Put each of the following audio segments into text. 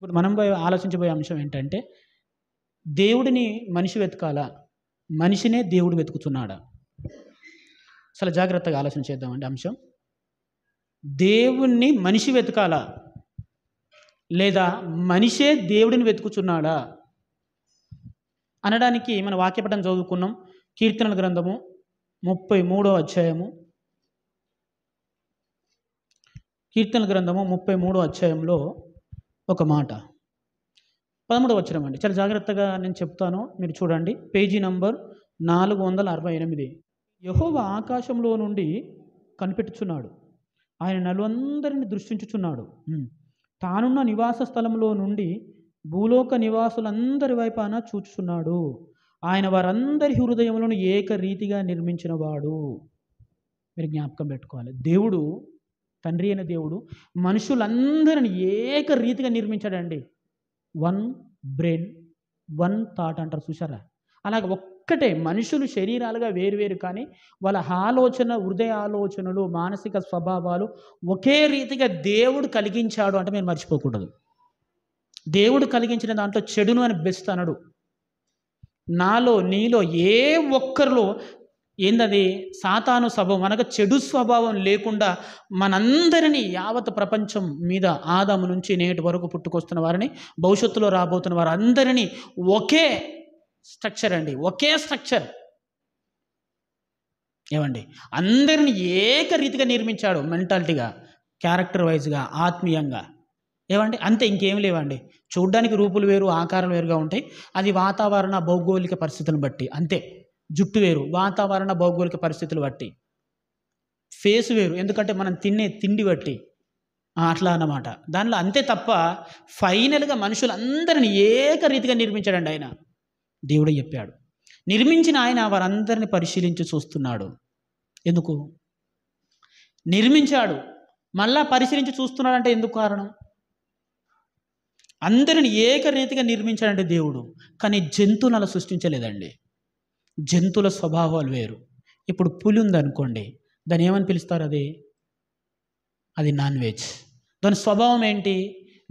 ఇప్పుడు మనం ఆలోచించబోయే అంశం ఏంటంటే, దేవుడిని మనిషి వెతకాలా? మనిషినే దేవుడు వెతుకుతున్నాడా? చాలా జాగ్రత్తగా ఆలోచన చేద్దామండి అంశం. దేవుణ్ణి మనిషి వెతకాలా? లేదా మనిషే దేవుడిని వెతుకుతున్నాడా? అనడానికి మన వాక్యపటం చదువుకున్నాం. కీర్తనల గ్రంథము 33వ అధ్యాయము. కీర్తనల గ్రంథము 33వ అధ్యాయంలో ఒక మాట 13వ వచనం అండి. చాలా జాగ్రత్తగా నేను చెప్తాను, మీరు చూడండి. Page number 468. యెహోవా ఆకాశంలో నుండి కనిపెట్టుచున్నాడు, ఆయన నలుందరిని దృష్టించుచున్నాడు. తానున్న నివాస స్థలంలో నుండి భూలోక నివాసులందరి వైపాన చూచుచున్నాడు. ఆయన వారందరి హృదయములను ఏకరీతిగా నిర్మించిన వాడు. మీరు జ్ఞాపకం పెట్టుకోవాలి, దేవుడు, తండ్రి అయిన దేవుడు మనుషులందరిని ఏకరీతిగా నిర్మించాడండి. వన్ బ్రెయిన్, వన్ థాట్ అంటారు చూసారా? అలాగే ఒక్కటే మనుషులు శరీరాలుగా వేరువేరు, కానీ వాళ్ళ ఆలోచన, హృదయ ఆలోచనలు, మానసిక స్వభావాలు ఒకే రీతిగా దేవుడు కలిగించాడు అంటే మీరు మర్చిపోకూడదు. దేవుడు కలిగించిన దాంట్లో చెడును అని బెస్ట్ అనడు. నాలో నీలో ఏ ఒక్కరిలో ఏందది సాతాను స్వభావం అనగా చెడు స్వభావం లేకుండా మనందరినీ, యావత్ ప్రపంచం మీద ఆదాము నుంచి నేటి వరకు పుట్టుకొస్తున్న వారిని, భవిష్యత్తులో రాబోతున్న వారందరినీ ఒకే స్ట్రక్చర్ అండి, ఒకే స్ట్రక్చర్. ఏమండి, అందరిని ఏకరీతిగా నిర్మించాడు. మెంటాలిటీగా, క్యారెక్టర్ వైజ్గా, ఆత్మీయంగా. ఏమండి, అంతే, ఇంకేం లేవండి. చూడ్డానికి రూపులు వేరు, ఆకారాలు వేరుగా ఉంటాయి. అది వాతావరణ భౌగోళిక పరిస్థితులను బట్టి అంతే. జుట్టు వేరు, వాతావరణ భౌగోళిక పరిస్థితులు బట్టి. ఫేస్ వేరు, ఎందుకంటే మనం తినే తిండి బట్టి. అట్లా అన్నమాట. దానిలో అంతే తప్ప ఫైనల్గా మనుషులందరినీ ఏకరీతిగా నిర్మించాడండి ఆయన. దేవుడే చెప్పాడు. నిర్మించిన ఆయన వారందరిని పరిశీలించి చూస్తున్నాడు. ఎందుకు నిర్మించాడు, మళ్ళా పరిశీలించి చూస్తున్నాడంటే ఎందుకు కారణం? అందరిని ఏకరీతిగా నిర్మించాడంటే దేవుడు, కానీ జంతువులను అలా సృష్టించలేదండి. జంతువుల స్వభావాలు వేరు. ఇప్పుడు పులి ఉందనుకోండి, దాన్ని ఏమని పిలుస్తారు? అది నాన్ వెజ్. దాని స్వభావం ఏంటి?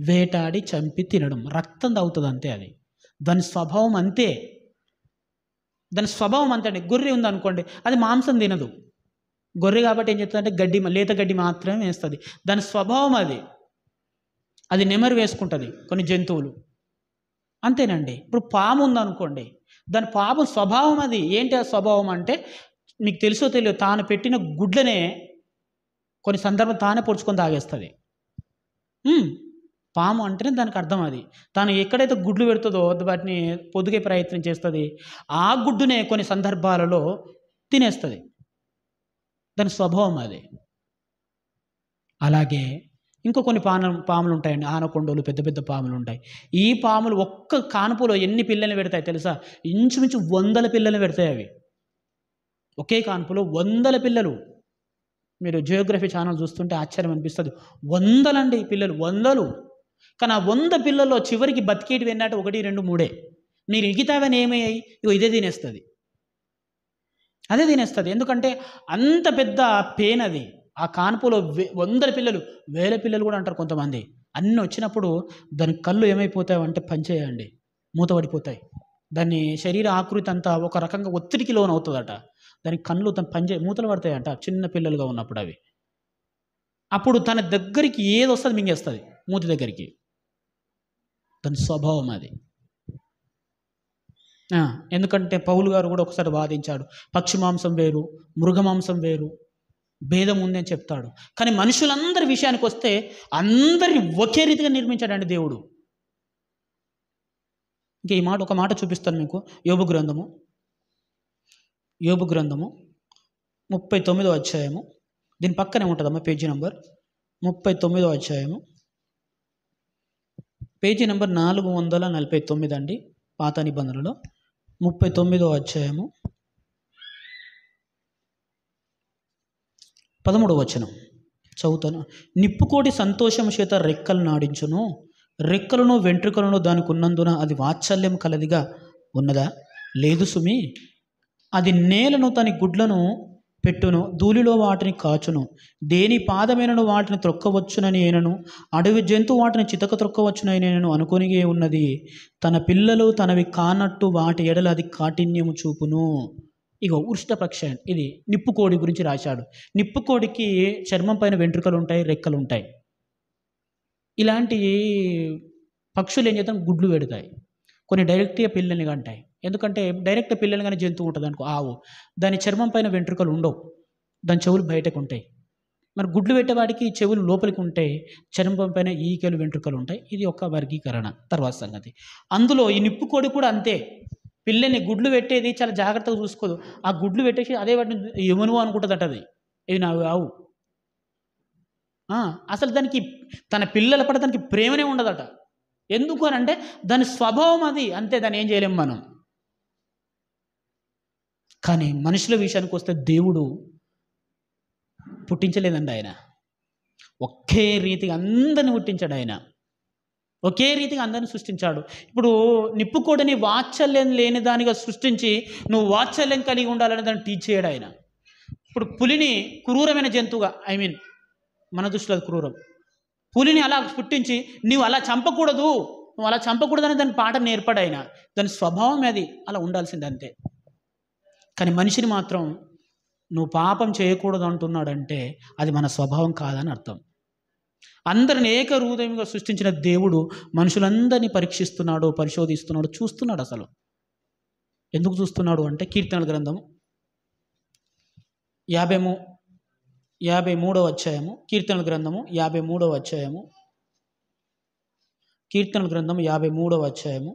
వేటాడి చంపి తినడం, రక్తం తాగుతుంది అంతే. దాని స్వభావం అంతే. దాని స్వభావం అంతే అండి. గొర్రె ఉందనుకోండి, అది మాంసం తినదు. గొర్రె కాబట్టి ఏం చేస్తుందంటే గడ్డి, లేత గడ్డి మాత్రమే వేస్తుంది. దాని స్వభావం అది నెమరు వేసుకుంటుంది కొన్ని జంతువులు, అంతేనండి. ఇప్పుడు పాము ఉందనుకోండి, దాని పాము స్వభావం ఏంటి? ఆ స్వభావం అంటే మీకు తెలుసో తెలియదు, తాను పెట్టిన గుడ్లనే కొన్ని సందర్భం తానే పొడుచుకొని తాగేస్తుంది. పాము అంటేనే దానికి అర్థం తాను ఎక్కడైతే గుడ్లు పెడుతుందో వాటిని పొదిగే ప్రయత్నం చేస్తుంది. ఆ గుడ్డునే కొన్ని సందర్భాలలో తినేస్తుంది. దాని స్వభావం అలాగే ఇంకో కొన్ని పాములు ఉంటాయండి, ఆనకొండలు, పెద్ద పెద్ద పాములు ఉంటాయి. ఈ పాములు ఒక్క కానుపులో ఎన్ని పిల్లల్ని పెడతాయి తెలుసా? ఇంచుమించు 100 పిల్లల్ని పెడతాయి అవి. ఒకే కానుపులో 100 పిల్లలు. మీరు జియోగ్రఫీ ఛానల్ చూస్తుంటే ఆశ్చర్యం అనిపిస్తుంది. 100 పిల్లలు, 100. కానీ ఆ 100 పిల్లల్లో చివరికి బతికేటి విన్నట్టు 1, 2, 3. మీరు ఎగితావని ఏమయ్యాయి? ఇదే తినేస్తుంది, అదే తినేస్తుంది. ఎందుకంటే అంత పెద్ద పెయిన్ అది. ఆ కాన్పులో 100 పిల్లలు, 1000 పిల్లలు కూడా అంటారు కొంతమంది. అన్నీ వచ్చినప్పుడు దాని కళ్ళు ఏమైపోతాయంటే పనిచేయండి, మూతపడిపోతాయి. దాని శరీర ఆకృతి అంతా ఒక రకంగా ఒత్తిడికి లోన్ అవుతుందట. దాని కళ్ళు మూతలు పడతాయంట చిన్న పిల్లలుగా ఉన్నప్పుడు అవి. అప్పుడు తన దగ్గరికి ఏది వస్తుంది మింగేస్తుంది, మూతి దగ్గరికి. దాని స్వభావం ఎందుకంటే పౌలు గారు కూడా ఒకసారి వాదించాడు, పక్షి మాంసం వేరు, మృగ మాంసం వేరు, భేదం ఉంది అని చెప్తాడు. కానీ మనుషులందరి విషయానికి వస్తే అందరిని ఒకే రీతిగా నిర్మించాడండి దేవుడు. ఇంకా ఈ మాట, ఒక మాట చూపిస్తాను మీకు. యోబు గ్రంథము 39వ అధ్యాయము. దీని పక్కనే ఉంటుందమ్మా పేజీ నంబర్ 39వ అధ్యాయము, పేజీ నంబర్ 449 అండి, పాత నిబంధనలో 39వ అధ్యాయము 13వ వచనం చదువుతాను. నిప్పుకోటి సంతోషం చేత రెక్కలు నాడించును, రెక్కలను వెంట్రుకలను దానికి ఉన్నందున అది వాత్సల్యం కలదిగా ఉన్నదా? లేదు సుమి. అది నేలను తన గుడ్లను పెట్టును, ధూళిలో వాటిని కాచును. దేని పాదమైనను వాటిని త్రొక్కవచ్చునని అయినను, అడవి జంతు వాటిని చితక త్రొక్కవచ్చునని నేను అనుకొనిగే ఉన్నది. తన పిల్లలు తనవి కానట్టు వాటి ఎడల అది కాఠిన్యము చూపును. ఇగో ఉష్ట్రపక్ష, ఇది నిప్పుకోడి గురించి రాశాడు. నిప్పుకోడికి చర్మం పైన వెంట్రుకలు ఉంటాయి, రెక్కలు ఉంటాయి. ఇలాంటి పక్షులు ఏం చేస్తాం, గుడ్లు పెడతాయి. కొన్ని డైరెక్ట్గా పిల్లల్ని కంటాయి. ఎందుకంటే డైరెక్ట్ పిల్లలు కానీ జంతువు ఉంటుంది అనుకో, ఆవు, దాని చర్మం పైన వెంట్రుకలు ఉండవు, దాని చెవులు బయటకు ఉంటాయి. మరి గుడ్లు పెట్టేవాడికి చెవులు లోపలికి ఉంటాయి, చర్మం పైన ఈకలు వెంట్రుకలు ఉంటాయి. ఇది ఒక వర్గీకరణ. తర్వాత సంగతి, అందులో ఈ నిప్పుకోడి కూడా అంతే. పిల్లని గుడ్లు పెట్టేది చాలా జాగ్రత్తగా చూసుకోదు. ఆ గుడ్లు పెట్టేసి అదే వాటిని యమును అనుకుంటుందట. అది ఇవి నా ఆవు. అసలు దానికి తన పిల్లల పట్ల దానికి ప్రేమనే ఉండదట. ఎందుకు అని అంటే దాని స్వభావం అది, అంతే, దాన్ని ఏం చేయలేం మనం. కానీ మనుషుల విషయానికి వస్తే దేవుడు పుట్టించలేదండి. ఆయన ఒకే రీతిగా అందరిని పుట్టించాడు. ఆయన ఒకే రీతిగా అందరిని సృష్టించాడు. ఇప్పుడు నిప్పుకోడిని వాత్సల్యం లేని దానిగా సృష్టించి నువ్వు వాత్సల్యం కలిగి ఉండాలని దాన్ని టీచ్ చేయడు ఆయన. ఇప్పుడు పులిని క్రూరమైన జంతువుగా, మన దృష్టిలో అది క్రూరం. పులిని అలా పుట్టించి నువ్వు అలా చంపకూడదు, నువ్వు అలా చంపకూడదని దాని పాట నేర్పడు ఆయన. దాని స్వభావం అది, అలా ఉండాల్సింది అంతే. కానీ మనిషిని మాత్రం నువ్వు పాపం చేయకూడదు అంటున్నాడంటే అది మన స్వభావం కాదని అర్థం. అందరిని ఏకహృదయంగా సృష్టించిన దేవుడు మనుషులందరినీ పరీక్షిస్తున్నాడు, పరిశోధిస్తున్నాడు, చూస్తున్నాడు. అసలు ఎందుకు చూస్తున్నాడు అంటే కీర్తనల గ్రంథం 53వ అధ్యాయము, కీర్తనల గ్రంథము 53వ అధ్యాయము, కీర్తనల గ్రంథం 53వ అధ్యాయము,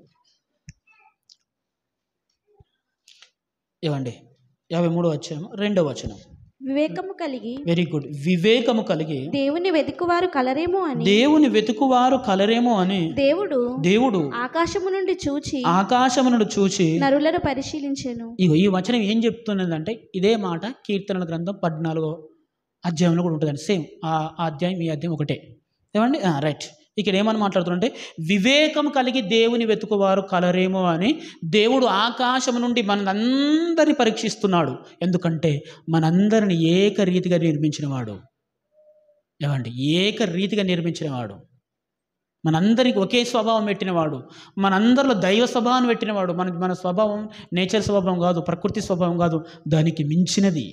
53వ అధ్యాయము 2వ వచనం. వివేకము కలిగి, వెరీ గుడ్, వివేకము కలిగి దేవుని వెతుకువారు కలరేమో అని దేవుడు ఆకాశము నుండి చూచి నరులను పరిశీలించెను. ఈ వచనం ఏం చెప్తున్నదంటే ఇదే మాట కీర్తనల గ్రంథం 14వ అధ్యాయంలో కూడా ఉంటుందండి. సేమ్ ఆ అధ్యాయం ఈ అధ్యాయం ఒకటే. ఏమండి, రైట్. ఇక్కడ ఏమని మాట్లాడుతుందంటే వివేకం కలిగి దేవుని వెతుకువారు కలరేమో అని దేవుడు ఆకాశం నుండి మనందరినీ పరీక్షిస్తున్నాడు. ఎందుకంటే మనందరిని ఏకరీతిగా నిర్మించినవాడు. ఏకరీతిగా నిర్మించినవాడు, మనందరికి ఒకే స్వభావం పెట్టినవాడు, మనందరిలో దైవ స్వభావం పెట్టినవాడు. మన స్వభావం నేచర్ స్వభావం కాదు, ప్రకృతి స్వభావం కాదు, దానికి మించినది.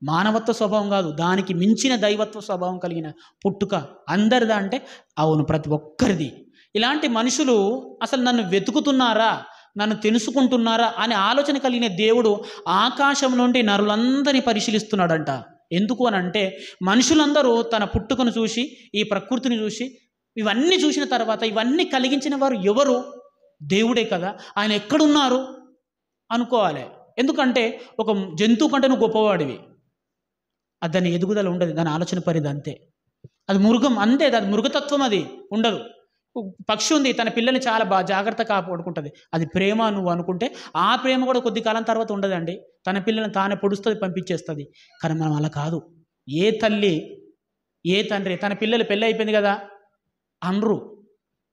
మానవత్వ స్వభావం కాదు, దానికి మించిన దైవత్వ స్వభావం కలిగిన పుట్టుక అందరిదా అంటే అవును, ప్రతి ఒక్కరిది. ఇలాంటి మనుషులు అసలు నన్ను వెతుకుతున్నారా, నన్ను తెలుసుకుంటున్నారా అనే ఆలోచన కలిగిన దేవుడు ఆకాశం నుండి నరులందరినీ పరిశీలిస్తున్నాడంట. ఎందుకు అని అంటే మనుషులందరూ తన పుట్టుకను చూసి, ఈ ప్రకృతిని చూసి, ఇవన్నీ చూసిన తర్వాత ఇవన్నీ కలిగించిన వారు ఎవరు? దేవుడే కదా. ఆయన ఎక్కడున్నారు అనుకోవాలి. ఎందుకంటే ఒక జంతువు కంటే నువ్వు గొప్పవాడివి, అది దాని ఎదుగుదల ఉండదు, దాని ఆలోచన పరిధి అంతే. అది మృగం అంతే, అది మృగతత్వం, అది ఉండదు. పక్షి ఉంది, తన పిల్లల్ని చాలా బాగా జాగ్రత్తగా కాపాడుకుంటుంది, అది ప్రేమ నువ్వు అనుకుంటే ఆ ప్రేమ కూడా కొద్ది కాలం తర్వాత ఉండదండి. తన పిల్లల్ని తానే పొడుస్తుంది, పంపించేస్తుంది. కానీ మనం అలా కాదు. ఏ తల్లి ఏ తండ్రి తన పిల్లలు పెళ్ళి అయిపోయింది కదా అనరు.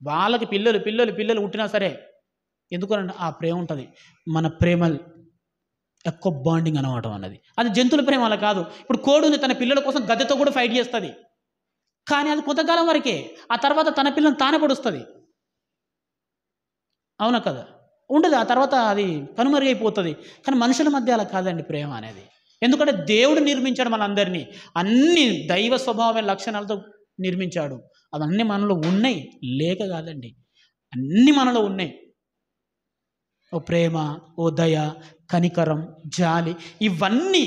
వాళ్ళకి పిల్లలు పుట్టినా సరే, ఎందుకనంటే ఆ ప్రేమ ఉంటుంది. మన ప్రేమ ఎక్కువ బాండింగ్ అనమాట అన్నది. అది జంతువుల ప్రేమ అలా కాదు. ఇప్పుడు కోడి ఉంది, తన పిల్లల కోసం గద్దెతో కూడా ఫైట్ చేస్తుంది, కానీ అది కొంతకాలం వరకే. ఆ తర్వాత తన పిల్లలను తానే పొడుస్తుంది, అవునా కదా, ఉండదు. ఆ తర్వాత అది కనుమరుగైపోతుంది. కానీ మనుషుల మధ్య అలా కాదండి ప్రేమ అనేది. ఎందుకంటే దేవుడు నిర్మించాడు మనందరినీ, అన్ని దైవ స్వభావమైన లక్షణాలతో నిర్మించాడు. అవన్నీ మనలో ఉన్నాయి, లేక కాదండి, అన్నీ మనలో ఉన్నాయి. ఓ ప్రేమ, ఓ దయ, కనికరం, జాలి, ఇవన్నీ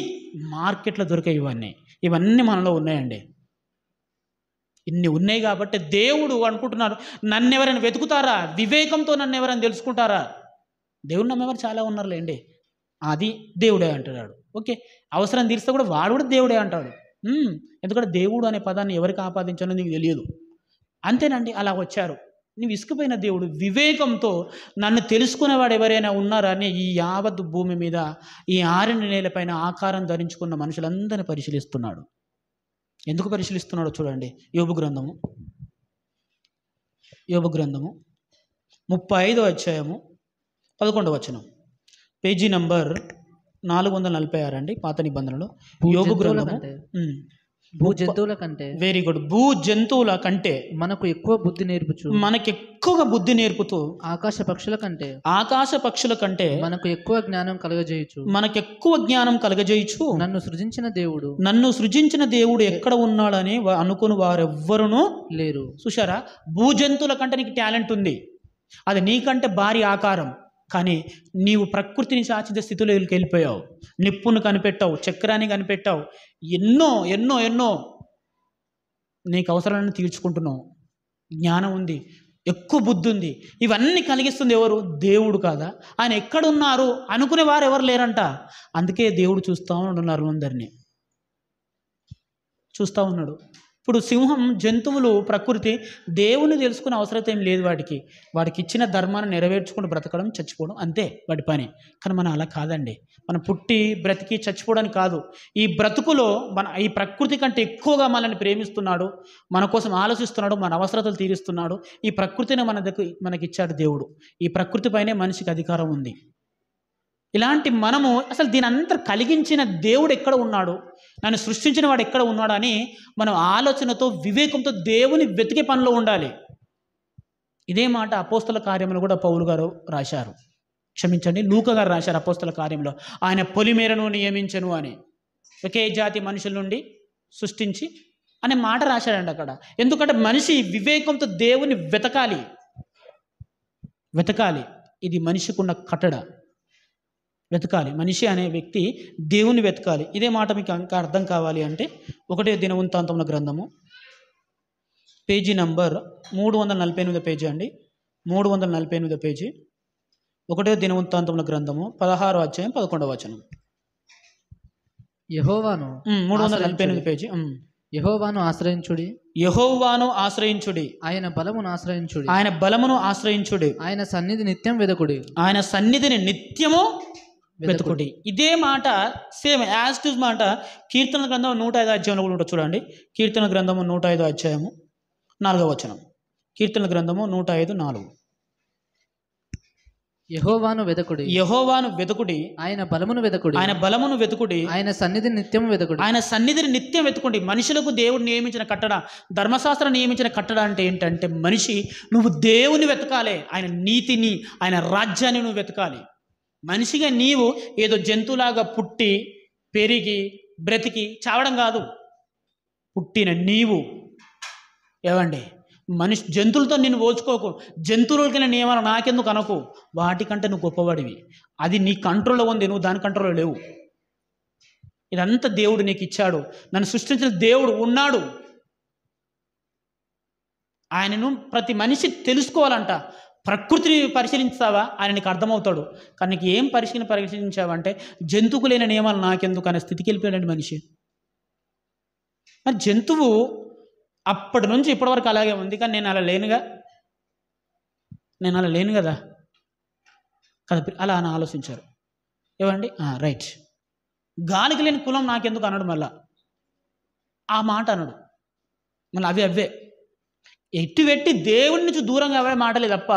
మార్కెట్లో దొరికాయి. ఇవన్నీ మనలో ఉన్నాయండి. ఇన్ని ఉన్నాయి కాబట్టి దేవుడు అనుకుంటున్నారు, నన్ను ఎవరైనా వెతుకుతారా, వివేకంతో నన్ను ఎవరైనా తెలుసుకుంటారా? దేవుడు నమ్మేవారు చాలా ఉన్నారులేండి, అది దేవుడే అంటున్నాడు. ఓకే, అవసరం తీరిస్తే కూడా వాడు కూడా దేవుడే అంటాడు. ఎందుకంటే దేవుడు అనే పదాన్ని ఎవరికి ఆపాదించాలో నీకు తెలియదు, అంతేనండి. అలా వచ్చారు. నువ్వు ఇసుకుపోయిన దేవుడు వివేకంతో నన్ను తెలుసుకునేవాడు ఎవరైనా ఉన్నారా అని ఈ యావత్ భూమి మీద ఈ 6 నేలపైన ఆకారం ధరించుకున్న మనుషులందరినీ పరిశీలిస్తున్నాడు. ఎందుకు పరిశీలిస్తున్నాడో చూడండి. యోబు గ్రంథము 35వ అధ్యాయము 11వ వచనం, పేజీ నంబర్ 446 అండి పాత నిబంధనలో యోగు గ్రంథము. భూ జంతువుల కంటే, వెరీ గుడ్, భూ జంతువుల కంటే మనకు ఎక్కువ బుద్ధి నేర్పుచు, మనకి ఎక్కువగా బుద్ధి నేర్పుతూ, ఆకాశ పక్షుల కంటే మనకు ఎక్కువ జ్ఞానం కలగజేయుచు నన్ను సృజించిన దేవుడు ఎక్కడ ఉన్నాడని అనుకుని వారెవ్వరునూ లేరు. చూశారా, భూజంతువుల కంటే నీకు టాలెంట్ ఉంది, అది నీకంటే భారీ ఆకారం, కానీ నీవు ప్రకృతిని శాసించే స్థితిలో వెళ్ళిపోయావు. నిప్పును కనిపెట్టావు, చక్రాన్ని కనిపెట్టావు, ఎన్నో ఎన్నో ఎన్నో నీకు అవసరాలను తీర్చుకుంటున్నావు. జ్ఞానం ఉంది, ఎక్కువ బుద్ధి ఉంది, ఇవన్నీ కలిగిస్తుంది ఎవరు? దేవుడు కాదా? ఆయన ఎక్కడున్నారు అనుకునే వారు ఎవరు లేరంట. అందుకే దేవుడు చూస్తూ ఉన్నారు, అందరినీ చూస్తూ ఉన్నాడు. ఇప్పుడు సింహం, జంతువులు, ప్రకృతి దేవుని తెలుసుకునే అవసరం ఏం లేదు. వాడికి ఇచ్చిన ధర్మాన్ని నెరవేర్చుకుంటూ బ్రతకడం, చచ్చిపోవడం, అంతే వాడి పని. కానీ మనం అలా కాదండి. మనం పుట్టి బ్రతికి చచ్చిపోవడానికి కాదు. ఈ బ్రతుకులో ఈ ప్రకృతి కంటే ఎక్కువగా మనల్ని ప్రేమిస్తున్నాడు, మన కోసం ఆలోచిస్తున్నాడు, మన అవసరతలు తీరుస్తున్నాడు. ఈ ప్రకృతిని మనకిచ్చాడు దేవుడు. ఈ ప్రకృతి పైనే మనిషికి అధికారం ఉంది. ఇలాంటి మనము అసలు దీని అంతా కలిగించిన దేవుడు ఎక్కడ ఉన్నాడు, నన్ను సృష్టించిన వాడు ఎక్కడ ఉన్నాడు అని మనం ఆలోచనతో, వివేకంతో దేవుని వెతికే పనిలో ఉండాలి. ఇదే మాట అపోస్తల కార్యములు కూడా పౌలు గారు రాశారు, లూకా గారు రాశారు అపోస్తల కార్యంలో. ఆయన పొలిమేరను నియమించను అని, ఒకే జాతి మనుషుల నుండి సృష్టించి అనే మాట రాశాడండి అక్కడ. ఎందుకంటే మనిషి వివేకంతో దేవుని వెతకాలి. ఇది మనిషికున్న కట్టడ. వెతకాలి, మనిషి అనే వ్యక్తి దేవుని వెతకాలి. ఇదే మాట మీకు ఇంకా అర్థం కావాలి అంటే 1 దినవృత్తాంతముల గ్రంథము పేజీ నంబర్ 348 పేజీ అండి, 348 పేజీ. 1 దినవృత్తాంతముల గ్రంథము 16వ అధ్యాయం 11వ వచనం. యెహోవాను 348 పేజీ. యెహోవాను ఆశ్రయించుడి, ఆయన బలమును ఆశ్రయించుడి, ఆయన సన్నిధి నిత్యము వెతుకుడి. ఇదే మాట సేమ్ యాజ్ టు మాట కీర్తన గ్రంథం 105 అధ్యాయంలో కూడా ఉంటుంది. చూడండి, కీర్తన గ్రంథము 105 అధ్యాయము 4వ వచనం. కీర్తన గ్రంథము 105:4. యెహోవాను వెతుకుడి, ఆయన బలమును వెతుకుడి, ఆయన సన్నిధిని నిత్యం వెతుకుడి. మనుషులకు దేవుడు నియమించిన కట్టడ, ధర్మశాస్త్రం నియమించిన కట్టడ అంటే ఏంటంటే, మనిషి నువ్వు దేవుని వెతకాలి, ఆయన నీతిని, ఆయన రాజ్యాన్ని నువ్వు వెతకాలి. మనిషిగా నీవు ఏదో జంతువులాగా పుట్టి పెరిగి బ్రతికి చావడం కాదు. పుట్టిన నీవు జంతువులతో నిన్ను పోల్చుకోకు. జంతువులకి నియమాలు నాకెందుకు అనకు, వాటికంటే నువ్వు గొప్పవాడివి. అది నీ కంట్రోల్లో ఉంది, నువ్వు దాని కంట్రోల్లో లేవు. ఇదంతా దేవుడు నీకు ఇచ్చాడు. నన్ను సృష్టించిన దేవుడు ఉన్నాడు. ఆయనను ప్రతి మనిషి తెలుసుకోవాలంట. ప్రకృతిని పరిశీలించావా, ఆయన నీకు అర్థమవుతాడు. కానీ నీకు ఏం పరిశీలించావంటే, జంతువుకు లేని నియమాలు నాకెందుకు అనే స్థితికి వెళ్ళిపోయాడు మనిషి. మరి జంతువు అప్పటి నుంచి ఇప్పటివరకు అలాగే ఉంది, కానీ నేను అలా లేను కదా అలా అని ఆలోచించారు. రైట్, గాలికి లేని కులం నాకెందుకు అనడు, మళ్ళా ఆ మాట అనడు. మళ్ళీ అవే ఎట్టి దేవుడి నుంచి దూరంగా అవే మాటలే తప్ప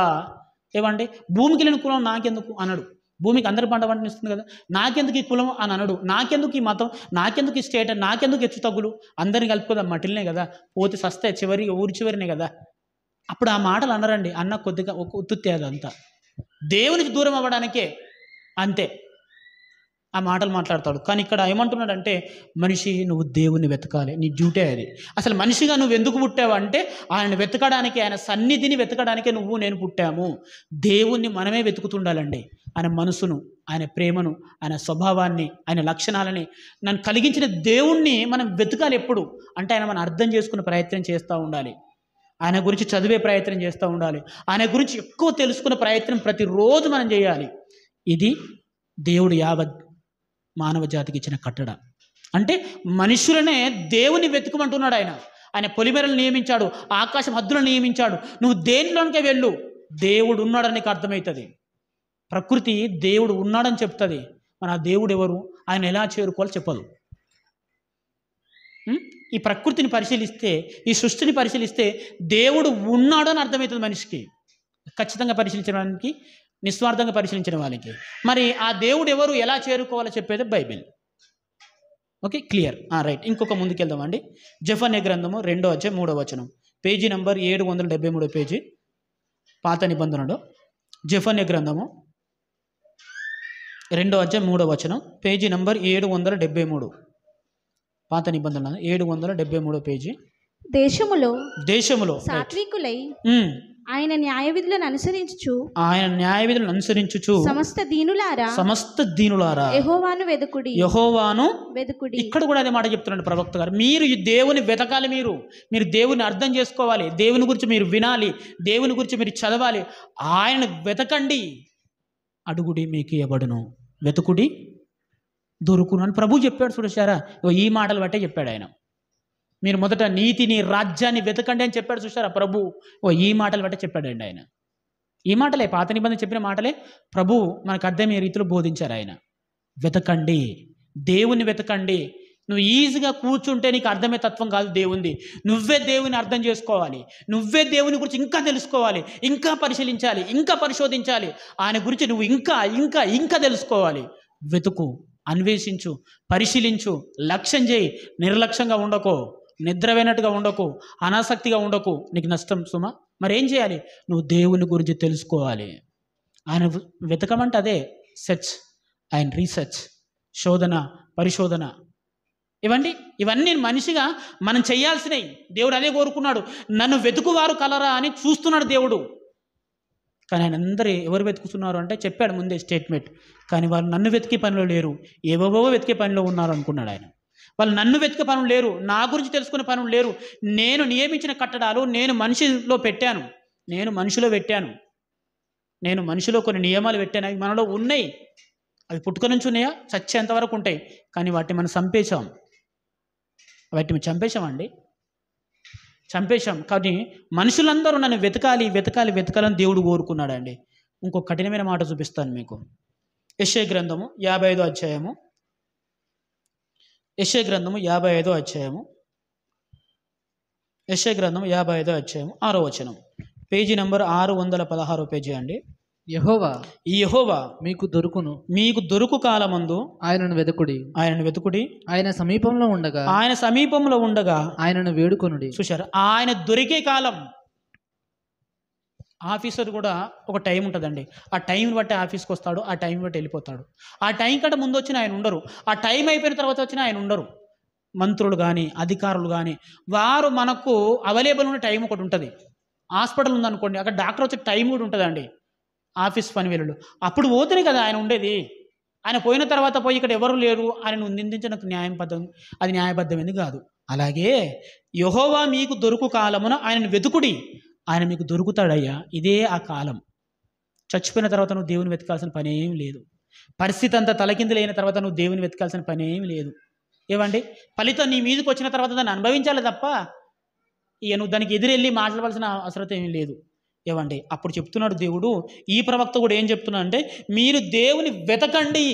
భూమికి లేని కులం నాకెందుకు అనడు. భూమికి అందరి పంట పంటనిస్తుంది కదా, నాకెందుకు ఈ కులం అని అనడు. నాకెందుకు ఈ మతం, నాకెందుకు ఈ స్టేట్, నాకెందుకు హెచ్చు తగ్గులు, అందరిని కలుపుకోదా మట్టిలనే కదా, పోతే సస్తే ఊరి చివరినే కదా. అప్పుడు ఆ మాటలు అనరండి. అన్న కొద్దిగా ఒక ఉత్తుత్తే అదంతా దేవునికి దూరం అవ్వడానికే, అంతే ఆ మాటలు మాట్లాడతాడు. కానీ ఇక్కడ ఏమంటున్నాడంటే, మనిషి నువ్వు దేవుణ్ణి వెతకాలి, నీ డ్యూటీ అది. అసలు మనిషిగా నువ్వు ఎందుకు పుట్టావు అంటే, ఆయన వెతకడానికి, ఆయన సన్నిధిని వెతకడానికే నేను పుట్టాము. దేవుణ్ణి మనమే వెతుకుతుండాలండి. ఆయన మనసును, ఆయన ప్రేమను, ఆయన స్వభావాన్ని, ఆయన లక్షణాలని, నన్ను కలిగించిన దేవుణ్ణి మనం వెతకాలి. ఎప్పుడు అంటే ఆయన మనం అర్థం చేసుకునే ప్రయత్నం చేస్తూ ఉండాలి, ఆయన గురించి చదివే ప్రయత్నం చేస్తూ ఉండాలి, ఆయన గురించి ఎక్కువ తెలుసుకునే ప్రయత్నం ప్రతిరోజు మనం చేయాలి. ఇది దేవుడు యావత్ మానవ జాతికి ఇచ్చిన కట్టడ. అంటే మనుషులనే దేవుని వెతుకమంటున్నాడు ఆయన పొలిమేరలు నియమించాడు, ఆకాశం హద్దులను నియమించాడు. నువ్వు దేనిలోనికే వెళ్ళు, దేవుడు ఉన్నాడని నీకు అర్థమవుతుంది. ప్రకృతి దేవుడు ఉన్నాడని చెప్తుంది, మన ఆ దేవుడు ఎవరు, ఆయన ఎలా చేరుకోవాలో చెప్పదు. ఈ ప్రకృతిని పరిశీలిస్తే, ఈ సృష్టిని పరిశీలిస్తే దేవుడు ఉన్నాడు అని అర్థమవుతుంది మనిషికి. ఖచ్చితంగా పరిశీలించడానికి నిస్వార్థంగా పరిశీలించిన వాళ్ళకి. మరి ఆ దేవుడు ఎవరు, ఎలా చేరుకోవాలో చెప్పేది బైబిల్. Okay, clear. రైట్, ఇంకొక ముందుకెళ్దామండి. జెఫన్యా గ్రంథము 2వ అధ్యాయం 3వ వచనం, పేజీ నంబర్ 773 పేజీ, పాత నిబంధనలో. జెఫన్యా గ్రంథము 2వ అధ్యాయం 3వ వచనం, పేజీ నంబర్ 773, పాత నిబంధన 773 పేజీ. దేశములో సాత్వికులై ఆయన న్యాయ విధులను అనుసరించుచు సమస్త దీనులారా యెహోవాను వెదుకుడి. ఇక్కడ కూడా అదే మాట చెప్తున్నాడు ప్రవక్త గారు. మీరు ఈ దేవుని వెతకాలి, మీరు దేవుని అర్థం చేసుకోవాలి, దేవుని గురించి మీరు వినాలి, దేవుని గురించి మీరు చదవాలి. ఆయనను వెతకండి. అడుగుడి మీకు ఇవ్వబడును, వెతుకుడి దొరుకును అని ప్రభు చెప్పాడు. చూసారా, ఈ మాటలు బట్టే చెప్పాడు ఆయన. మీరు మొదట నీతిని, రాజ్యాన్ని వెతకండి అని చెప్పాడు. చూసారా ప్రభు, ఈ మాటలు బట్టే చెప్పాడండి ఆయన. ఈ మాటలే, పాత నిబంధన చెప్పిన మాటలే ప్రభు మనకు అర్థమయ్యే రీతిలో బోధించారు ఆయన. వెతకండి, దేవుని వెతకండి. నువ్వు ఈజీగా కూర్చుంటే నీకు అర్థమయ్యే తత్వం కాదు దేవుంది. నువ్వే దేవుని అర్థం చేసుకోవాలి, నువ్వే దేవుని గురించి ఇంకా తెలుసుకోవాలి, ఇంకా పరిశీలించాలి, ఇంకా పరిశోధించాలి. ఆయన గురించి నువ్వు ఇంకా ఇంకా ఇంకా తెలుసుకోవాలి. వెతుకు, అన్వేషించు, పరిశీలించు, లక్ష్యం చేయి. నిర్లక్ష్యంగా ఉండకో, నిద్రపోయినట్టుగా ఉండకు, అనాసక్తిగా ఉండకు, నీకు నష్టం సుమా. మరి ఏం చేయాలి? నువ్వు దేవుని గురించి తెలుసుకోవాలి. ఆయన వెతకమంటే అదే సెర్చ్ అండ్ రీసెర్చ్, శోధన, పరిశోధన. ఇవన్నీ మనిషిగా మనం చేయాల్సినవి. దేవుడు అదే కోరుకున్నాడు. నన్ను వెతుకువారు కలరా అని చూస్తున్నాడు దేవుడు. కానీ ఆయన అందరూ ఎవరు వెతుకుతున్నారు అంటే చెప్పాడు ముందే స్టేట్మెంట్. కానీ వాళ్ళు నన్ను వెతికే పనిలో లేరు, ఏవేవో వెతికే పనిలో ఉన్నారు అనుకున్నాడు ఆయన. వాళ్ళు నన్ను వెతికే పనులు లేరు, నా గురించి తెలుసుకునే పనులు లేరు. నేను నియమించిన కట్టడాలు నేను మనిషిలో పెట్టాను, నేను మనిషిలో కొన్ని నియమాలు పెట్టాను. అవి మనలో ఉన్నాయి, అవి పుట్టుక నుంచి ఉన్నాయా, చచ్చేంతవరకు ఉంటాయి. కానీ వాటిని మనం చంపేశాం. కానీ మనుషులందరూ నన్ను వెతకాలని దేవుడు కోరుకున్నాడండి. ఇంకొక కఠినమైన మాట చూపిస్తాను మీకు. యెషయా గ్రంథము 55వ అధ్యాయము, యెషయా గ్రంథము 55వ అధ్యాయము, 6వ వచనం, పేజీ నంబర్ 616 పేజీ అండి. యెహోవా మీకు దొరుకు కాలమందు ఆయనను వెతుకుడి, ఆయన సమీపంలో ఉండగా ఆయనను వేడుకొనుడి. చూశారు, ఆయన దొరికే కాలం. ఆఫీసర్ కూడా ఒక టైం ఉంటుందండి. ఆ టైంని బట్టి ఆఫీస్కి వస్తాడు, ఆ టైం బట్టి వెళ్ళిపోతాడు. ఆ టైం కంటే ముందు వచ్చిన ఆయన ఉండరు, ఆ టైం అయిపోయిన తర్వాత వచ్చిన ఆయన ఉండరు. మంత్రులు కానీ అధికారులు కానీ వారు మనకు అవైలబుల్ ఉన్న టైం ఒకటి ఉంటుంది. హాస్పిటల్ ఉందనుకోండి, అక్కడ డాక్టర్ వచ్చే టైం కూడా ఉంటుందండి. ఆఫీస్ పని వేళలు అప్పుడు పోతేనే కదా ఆయన ఉండేది. ఆయన పోయిన తర్వాత పోయి ఇక్కడ ఎవరు లేరు ఆయన నిందించడానికి న్యాయబద్ధమైంది కాదు. అలాగే యెహోవా మీకు దొరుకు కాలమున ఆయనను వెతుకుడి, ఆయన మీకు దొరుకుతాడయ్యా. ఇదే ఆ కాలం. చచ్చిపోయిన తర్వాత నువ్వు దేవుని వెతకాల్సిన పని ఏం లేదు. పరిస్థితి అంతా తలకిందులైన తర్వాత నువ్వు దేవుని వెతకాల్సిన పని ఏం లేదు. ఫలితం నీ మీదకి వచ్చిన తర్వాత దాన్ని అనుభవించాలి తప్ప నువ్వు దానికి ఎదురెళ్ళి మాట్లాడవలసిన అవసరం ఏం లేదు. అప్పుడు చెప్తున్నాడు దేవుడు. ఈ ప్రవక్త కూడా ఏం చెప్తున్నాడు అంటే, మీరు దేవుని వెతకండి.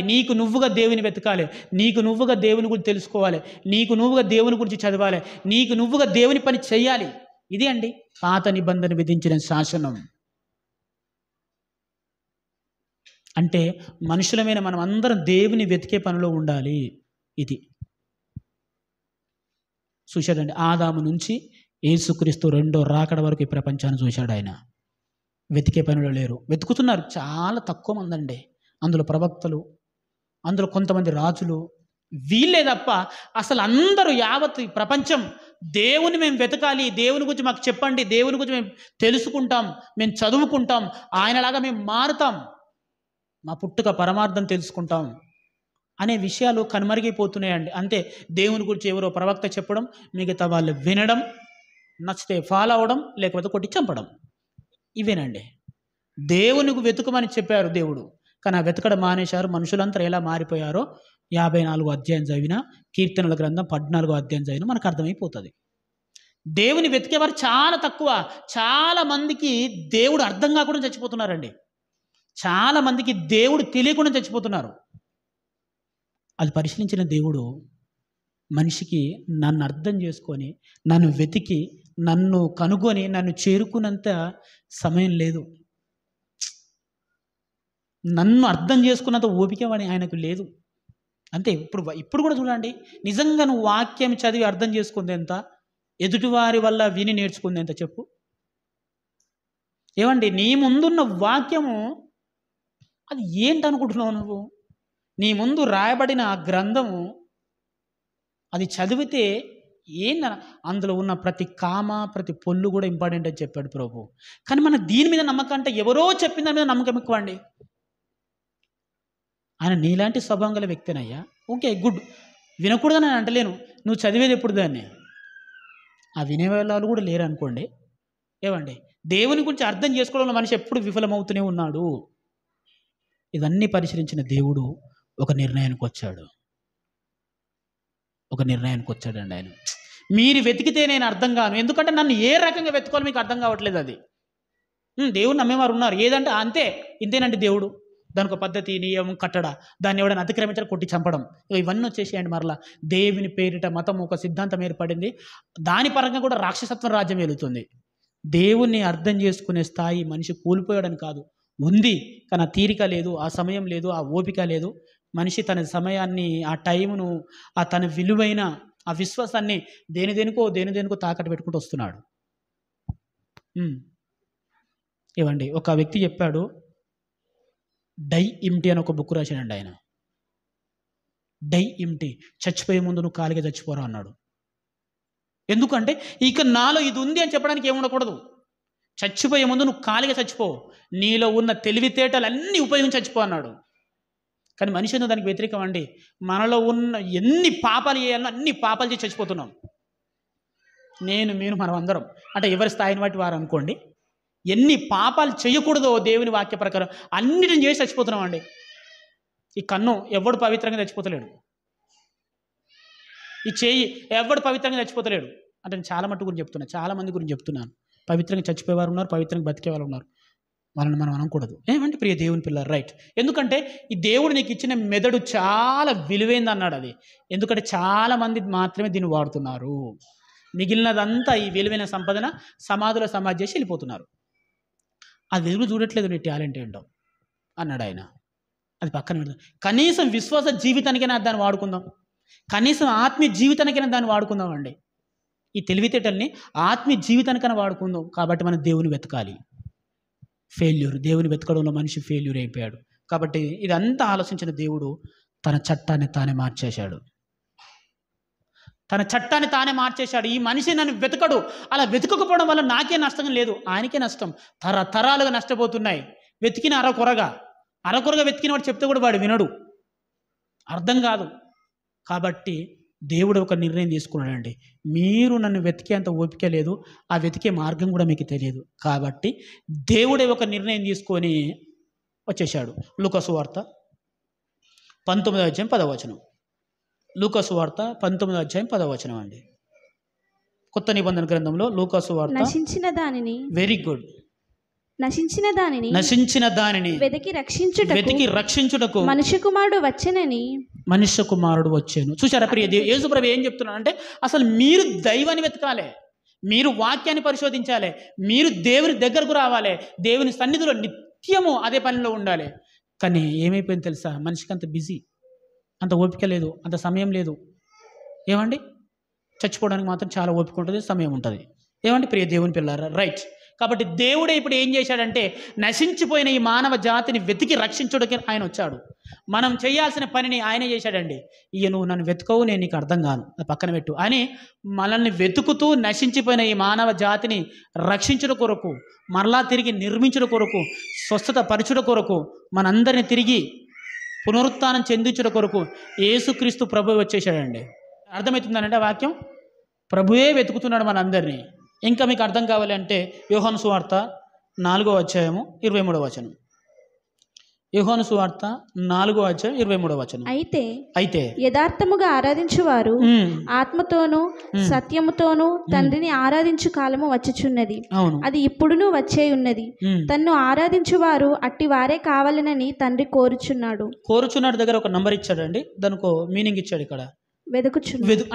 నీకు నువ్వుగా దేవుని వెతకాలి, నీకు నువ్వుగా దేవుని గురించి తెలుసుకోవాలి, నీకు నువ్వుగా దేవుని గురించి చదవాలి, నీకు నువ్వుగా దేవుని పని చేయాలి. ఇది అండి పాత నిబంధన విధించిన శాసనం. అంటే మనుషులమైన మనం అందరం దేవుని వెతికే పనిలో ఉండాలి. ఇది చూశాడండి. ఆదాము నుంచి యేసుక్రీస్తు రెండో రాకడ వరకు ఈ ప్రపంచాన్ని చూశాడు ఆయన. వెతికే పనిలో లేరు, వెతుకుతున్నారు చాలా తక్కువ మంది అండి. అందులో ప్రవక్తలు, అందులో కొంతమంది రాజులు, వీళ్ళే తప్ప అసలు అందరూ యావత్ ప్రపంచం దేవుని మేము వెతకాలి, దేవుని గురించి మాకు చెప్పండి, దేవుని గురించి మేము తెలుసుకుంటాం, మేము చదువుకుంటాం, ఆయనలాగా మేము మారుతాం, మా పుట్టుక పరమార్థం తెలుసుకుంటాం అనే విషయాలు కనుమరుగైపోతున్నాయండి. అంతే, దేవుని గురించి ఎవరో ప్రవక్త చెప్పడం, మిగతా వాళ్ళు వినడం, నచ్చితే ఫాలో అవడం, లేకపోతే కొట్టి చంపడం, ఇవేనండి. దేవునికి వెతుకమని చెప్పారు దేవుడు, కానీ ఆ వెతకడం మానేశారు. మనుషులంతా ఎలా మారిపోయారో 54వ అధ్యాయం చదివిన, కీర్తనల గ్రంథం 14వ అధ్యాయం చదివిన మనకు అర్థమైపోతుంది. దేవుని వెతికేవారు చాలా తక్కువ. చాలా మందికి దేవుడు అర్థం కాకుండా చచ్చిపోతున్నారండి. చాలా మందికి దేవుడు తెలియకుండా చచ్చిపోతున్నారు. అది పరిశీలించిన దేవుడు మనిషికి నన్ను అర్థం చేసుకొని, నన్ను వెతికి నన్ను కనుగొని నన్ను చేరుకున్నంత సమయం లేదు. నన్ను అర్థం చేసుకున్నంత ఓపిక వాడి ఆయనకు లేదు. అంతే. ఇప్పుడు కూడా చూడండి, నిజంగా నువ్వు వాక్యం చదివి అర్థం చేసుకుంది ఎంత, ఎదుటివారి వల్ల విని నేర్చుకుంది ఎంత చెప్పు. ఏమండి, నీ ముందున్న వాక్యము అది ఏంటనుకుంటున్నావు నువ్వు? నీ ముందు రాయబడిన ఆ గ్రంథము అది చదివితే అందులో ఉన్న ప్రతి కామ ప్రతి పొల్లు కూడా ఇంపార్టెంట్ అని చెప్పాడు ప్రభు. కానీ మన దీని మీద నమ్మకం అంటే ఎవరో చెప్పిన దాని మీద నమ్మకం ఎక్కువ అండి. ఆయన నీలాంటి స్వభావం గల వ్యక్తినయ్యా, ఓకే గుడ్, వినకూడదని నేను అంటలేను. నువ్వు చదివేది ఎప్పుడు దాన్ని? ఆ వినేవాళ్ళు కూడా లేరు అనుకోండి. ఏమండి, దేవుని గురించి అర్థం చేసుకోవడంలో మనిషి ఎప్పుడు విఫలమవుతూనే ఉన్నాడు. ఇవన్నీ పరిశీలించిన దేవుడు ఒక నిర్ణయానికి వచ్చాడు. వచ్చాడండి ఆయన. మీరు వెతికితే నేను అర్థం కాను, ఎందుకంటే నన్ను ఏ రకంగా వెతుకోవాలి మీకు అర్థం కావట్లేదు. అది దేవుడు నమ్మేవారు ఉన్నారు, ఏదంటే అంతే ఇంతేనండి దేవుడు. దానికి ఒక పద్ధతి, నియమం, కట్టడ, దాన్ని ఎవడైనా అతిక్రమించాలి, కొట్టి చంపడం, ఇవన్నీ వచ్చేసేయండి. మరలా దేవుని పేరిట మతం ఒక సిద్ధాంతం ఏర్పడింది. దాని పరంగా కూడా రాక్షసత్వం రాజ్యం వెళుతుంది. దేవుణ్ణి అర్థం చేసుకునే స్థాయి మనిషి కోల్పోయాడని కాదు, ఉంది. కానీ ఆ తీరిక లేదు, ఆ సమయం లేదు, ఆ ఓపిక లేదు. మనిషి తన సమయాన్ని, ఆ టైమును, ఆ తన విలువైన ఆ విశ్వాసాన్ని దేనిదేనికో తాకట్టు పెట్టుకుంటూ వస్తున్నాడు. ఏవండి, ఒక వ్యక్తి చెప్పాడు, డై ఇమ్టీ అని ఒక బుక్ రాశాడండి ఆయన. డై ఇమ్టీ, చచ్చిపోయే ముందు నువ్వు ఖాళీగా చచ్చిపోరా అన్నాడు. ఎందుకంటే ఇక నాలో ఇది ఉంది అని చెప్పడానికి ఏముండకూడదు. చచ్చిపోయే ముందు నువ్వు ఖాళీగా చచ్చిపో, నీలో ఉన్న తెలివితేటలన్నీ ఉపయోగించి చచ్చిపో అన్నాడు. కానీ మనిషి ఎందుకు దానికి వ్యతిరేకం అండి. మనలో ఉన్న ఎన్ని పాపాలు చేయాలనో అన్ని పాపాలు చేసి చచ్చిపోతున్నాం. మీరు మనం అందరం అంటే ఎవరి స్థాయిని బట్టి వారు అనుకోండి, ఎన్ని పాపాలు చేయకూడదో దేవుని వాక్య ప్రకారం అన్నిటిని చేసి చచ్చిపోతున్నాం అండి. ఈ కన్ను ఎవడు పవిత్రంగా చచ్చిపోతలేడు, ఈ చేయి ఎవడు పవిత్రంగా చచ్చిపోతలేడు. అంటే నేను చాలా మట్టు గురించి చెప్తున్నా, చాలా మంది గురించి చెప్తున్నాను. పవిత్రంగా చచ్చిపోయేవారు ఉన్నారు, పవిత్రంగా బతికే వాళ్ళు ఉన్నారు. వాళ్ళని మనం అనకూడదు. ఏమంటే ప్రియ దేవుని పిల్లలు, రైట్. ఎందుకంటే ఈ దేవుడు నీకు ఇచ్చిన మెదడు చాలా విలువైంది అన్నాడు. అది ఎందుకంటే చాలామంది మాత్రమే దీన్ని వాడుతున్నారు. మిగిలినదంతా ఈ విలువైన సంపదన సమాధిలో సమాధి చేసి వెళ్ళిపోతున్నారు. ఆ వెలుగు చూడట్లేదు నీ టాలెంట్ ఏంటో అన్నాడు ఆయన. అది పక్కన పెడదాం. కనీసం విశ్వాస జీవితానికైనా దాన్ని వాడుకుందాం, కనీసం ఆత్మీయ జీవితానికైనా దాన్ని వాడుకుందాం అండి. ఈ తెలివితేటల్ని ఆత్మీయ జీవితానికైనా వాడుకుందాం. కాబట్టి మనం దేవుని వెతకాలి. దేవుని వెతకడంలో మనిషి ఫెయిల్యూర్ అయిపోయాడు. కాబట్టి ఇదంతా ఆలోచించిన దేవుడు తన చట్టాన్ని తానే మార్చేశాడు. ఈ మనిషి నన్ను వెతకడు. అలా వెతకకపోవడం వల్ల నాకే నష్టం లేదు, ఆయనకే నష్టం. తరతరాలుగా నష్టపోతున్నాయి. వెతికిన అరకొరగా వెతికిన వాడు చెప్తే కూడా వాడు వినడు, అర్థం కాదు. కాబట్టి దేవుడు ఒక నిర్ణయం తీసుకున్నాడండి. మీరు నన్ను వెతికేంత ఓపిక లేదు, ఆ వెతికే మార్గం కూడా మీకు తెలియదు. కాబట్టి దేవుడే ఒక నిర్ణయం తీసుకొని వచ్చేసాడు. లూకా సువార్త 19వ అధ్యాయం 10వ వచనం. లూకా సువార్త 19వ అధ్యాయం 10వ వచనం అండి. కొత్త నిబంధన గ్రంథంలో లూకా సువార్త. Very good. నశించిన దానిని వెతికి రక్షించుటకు మనుష్య కుమారుడు వచ్చాను. చూసారా ప్రియ యేసు ప్రభు ఏం చెప్తున్నాడు అంటే, అసలు మీరు దైవాన్ని వెతకాలి, మీరు వాక్యాన్ని పరిశోధించాలి, మీరు దేవుని దగ్గరకు రావాలి, దేవుని సన్నిధిలో నిత్యము అదే పనిలో ఉండాలి. కానీ ఏమైపోయింది తెలుసా, మనిషికి అంత బిజీ, అంత ఓపిక లేదు, అంత సమయం లేదు. ఏమండి, చచ్చిపోవడానికి మాత్రం చాలా ఓపిక ఉంటుంది, సమయం ఉంటుంది. ఏమండి ప్రియ దేవుని పిల్లారా, రైట్. కాబట్టి దేవుడే ఇప్పుడు ఏం చేశాడంటే, నశించిపోయిన ఈ మానవ జాతిని వెతికి రక్షించుటకి ఆయన వచ్చాడు. మనం చేయాల్సిన పనిని ఆయనే చేశాడండి. నువ్వు నన్ను వెతుకవు, నేను నీకు అర్థం కాను, పక్కన పెట్టు అని మనల్ని వెతుకుతూ నశించిపోయిన ఈ మానవ జాతిని రక్షించుట కొరకు, మరలా తిరిగి నిర్మించుట కొరకు, స్వస్థత పరచుట కొరకు, మనందరిని తిరిగి పునరుత్థానం చెందించుట కొరకు యేసుక్రీస్తు ప్రభువు వచ్చేసాడండి. అర్థమవుతుందనంటే వాక్యం, ప్రభువే వెతుకుతున్నాడు మనందరినీ. ఇంకా మీకు అర్థం కావాలి అంటే యోహాను సువార్త 4వ అధ్యాయము 23వ వచనం. యోహాను సువార్త 4వ అధ్యాయం 23వ వచనం. అయితే యథార్థముగా ఆరాధించువారు ఆత్మతోనూ సత్యముతోనూ తండ్రిని ఆరాధించు కాలము వచ్చుచున్నది, అది ఇప్పుడును వచ్చే ఉన్నది. తన్ను ఆరాధించువారు అట్టి వారే కావాలనని తండ్రి కోరుచున్నాడు దగ్గర ఒక నంబర్ ఇచ్చాడండి, దానికి మీనింగ్ ఇచ్చాడు ఇక్కడ.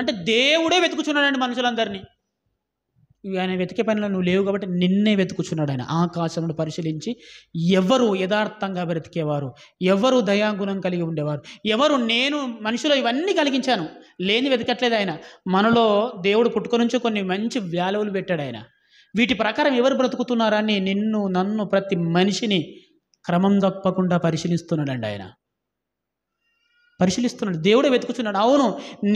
అంటే దేవుడే వెతుకుచున్నాడండి మనుషులందరినీ. ఆయన వెతికే పనిలో నువ్వు లేవు కాబట్టి నిన్నే వెతుకుచున్నాడు ఆయన. ఆకాశమును పరిశీలించి ఎవరు యథార్థంగా బ్రతికేవారు, ఎవరు దయాగుణం కలిగి ఉండేవారు, ఎవరు, నేను మనుషులు ఇవన్నీ కలిగించాను, లేని వెతకట్లేదు ఆయన. మనలో దేవుడు పుట్టుక నుంచి కొన్ని మంచి వాల్యూలు పెట్టాడు ఆయన. వీటి ప్రకారం ఎవరు బ్రతుకుతున్నారని నిన్ను, నన్ను, ప్రతి మనిషిని క్రమం తప్పకుండా పరిశీలిస్తున్నాడండి ఆయన. పరిశీలిస్తున్నాడు, దేవుడే వెతుకుతున్నాడు. అవును,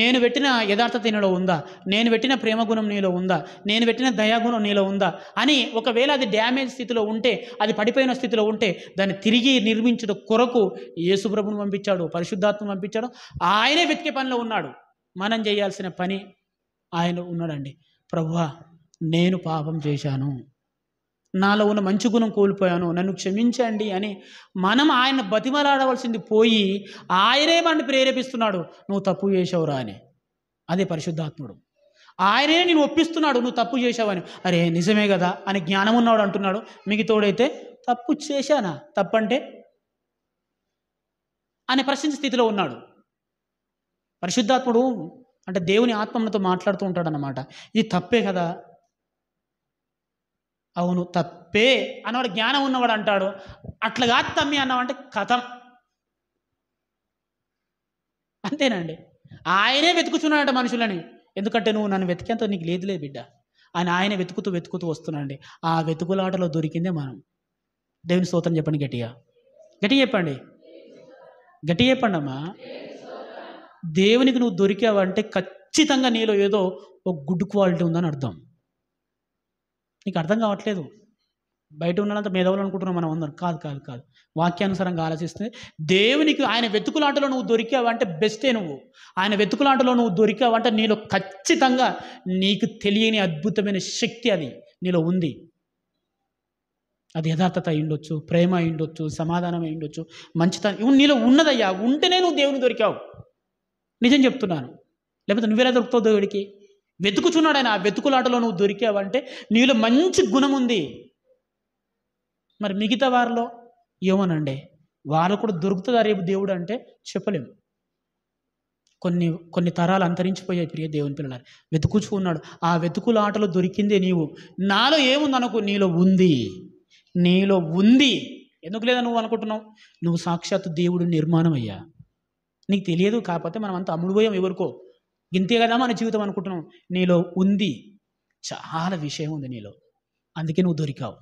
నేను పెట్టిన యథార్థత నీలో ఉందా, నేను పెట్టిన ప్రేమ గుణం నీలో ఉందా, నేను పెట్టిన దయాగుణం నీలో ఉందా అని. ఒకవేళ అది డ్యామేజ్ స్థితిలో ఉంటే, అది పడిపోయిన స్థితిలో ఉంటే, దాన్ని తిరిగి నిర్మించడం కొరకు యేసుప్రభుని పంపించాడు, పరిశుద్ధాత్మను పంపించాడు. ఆయనే వెతికే పనిలో ఉన్నాడు. మనం చేయాల్సిన పని ఆయన ఉన్నాడండి. ప్రభువా, నేను పాపం చేశాను, నాలో ఉన్న మంచి గుణం కోల్పోయాను, నన్ను క్షమించండి అని మనం ఆయన బతిమలాడవలసింది పోయి ఆయనే మనల్ని ప్రేరేపిస్తున్నాడు, నువ్వు తప్పు చేసావురా అని. అదే పరిశుద్ధాత్ముడు. ఆయనే నేను ఒప్పిస్తున్నాడు, నువ్వు తప్పు చేసావని. అరే నిజమే కదా అని జ్ఞానం ఉన్నవాడు అంటున్నాడు. మిగతోడైతే తప్పు చేశానా, తప్పంటే అనే ప్రశ్నించే స్థితిలో ఉన్నాడు. పరిశుద్ధాత్ముడు అంటే దేవుని ఆత్మతో మాట్లాడుతూ ఉంటాడనమాట. ఇది తప్పే కదా, అవును తప్పే అన్నవాడు, జ్ఞానం ఉన్నవాడు అంటాడు. అట్లాగా తమ్మి అన్నావంటే కథం, అంతేనండి. ఆయనే వెతుకుచున్నాడంట మనుషులని. ఎందుకంటే నువ్వు నన్ను వెతికేంత నీకు లేదు బిడ్డ. ఆయనే వెతుకుతూ వస్తున్నాడండి. ఆ వెతుకులాటలో దొరికిందే మనం. దేవుని స్తోత్రం చెప్పండి గట్టిగా, చెప్పండి, చెప్పండి అమ్మా. దేవునికి నువ్వు దొరికావంటే ఖచ్చితంగా నీలో ఏదో ఒక గుడ్ క్వాలిటీ ఉందని అర్థం. నీకు అర్థం కావట్లేదు. బయట ఉన్నంత మేధావులు అనుకుంటున్నాం మనం అందరం. కాదు. వాక్యానుసారంగా ఆలోచిస్తే దేవునికి ఆయన వెతుకులాటలో నువ్వు దొరికావంటే బెస్టే. నువ్వు ఆయన వెతుకులాటలో నువ్వు దొరికావంటే నీలో ఖచ్చితంగా నీకు తెలియని అద్భుతమైన శక్తి అది నీలో ఉంది. అది యథార్థత అయ్యుండొచ్చు, ప్రేమ అయ్యుండొచ్చు, సమాధానం అయ్యుండొచ్చు, మంచితనం నీలో ఉన్నదయ్యా. ఉంటేనే నువ్వు దేవుని దొరికావు. నిజం చెప్తున్నాను. లేకపోతే నువ్వెలా దొరుకుతావు దేవుడికి? వెతుకుచున్నాడు ఆయన. ఆ వెతుకులాటలో నువ్వు దొరికావంటే నీలో మంచి గుణం ఉంది. మరి మిగతా వారిలో ఏమోనండి, వాళ్ళు కూడా దొరుకుతుందా రేపు దేవుడు అంటే చెప్పలేము. కొన్ని తరాలు అంతరించిపోయాయి ప్రియ దేవుని పిల్లలు. వెతుకుచున్నాడు. ఆ వెతుకులాటలో దొరికిందే నీవు. నాలో ఏముంది అనుకో, నీలో ఉంది. ఎందుకు లేదా నువ్వు అనుకుంటున్నావు? నువ్వు సాక్షాత్తు దేవుడు నిర్మాణం అయ్యా. నీకు తెలియదు. కాకపోతే మనం అంతా అమ్ముడుపోయాం ఎవరికో. ఇంతే కదా మన జీవితం అనుకుంటున్నాం. నీలో ఉంది, చాలా విషయం ఉంది నీలో. అందుకే నువ్వు దొరికావు.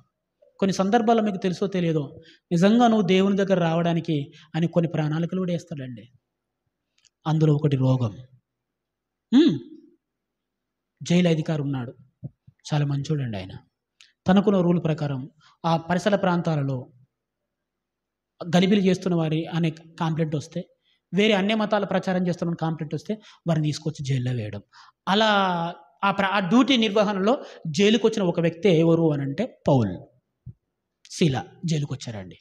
కొన్ని సందర్భాల్లో మీకు తెలుసో తెలియదో, నిజంగా నువ్వు దేవుని దగ్గర రావడానికి అని కొన్ని ప్రణాళికలు కూడా వేస్తాడండి. అందులో ఒకటి రోగం. జైలు అధికారి ఉన్నాడు, చాలా మంచోడండి ఆయన. తనకున్న రూల్ ప్రకారం ఆ పరిసర ప్రాంతాలలో గలిబిలి చేస్తున్న వారి అనే కంప్లైంట్ వస్తే, వేరే అన్య మతాల ప్రచారం చేస్తున్న కంప్లైంట్ వస్తే వారిని తీసుకొచ్చి జైల్లో వేయడం. అలా ఆ డ్యూటీ నిర్వహణలో జైలుకి వచ్చిన ఒక వ్యక్తి ఎవరు అని అంటే పౌల్, శీలా జైలుకి వచ్చారండి.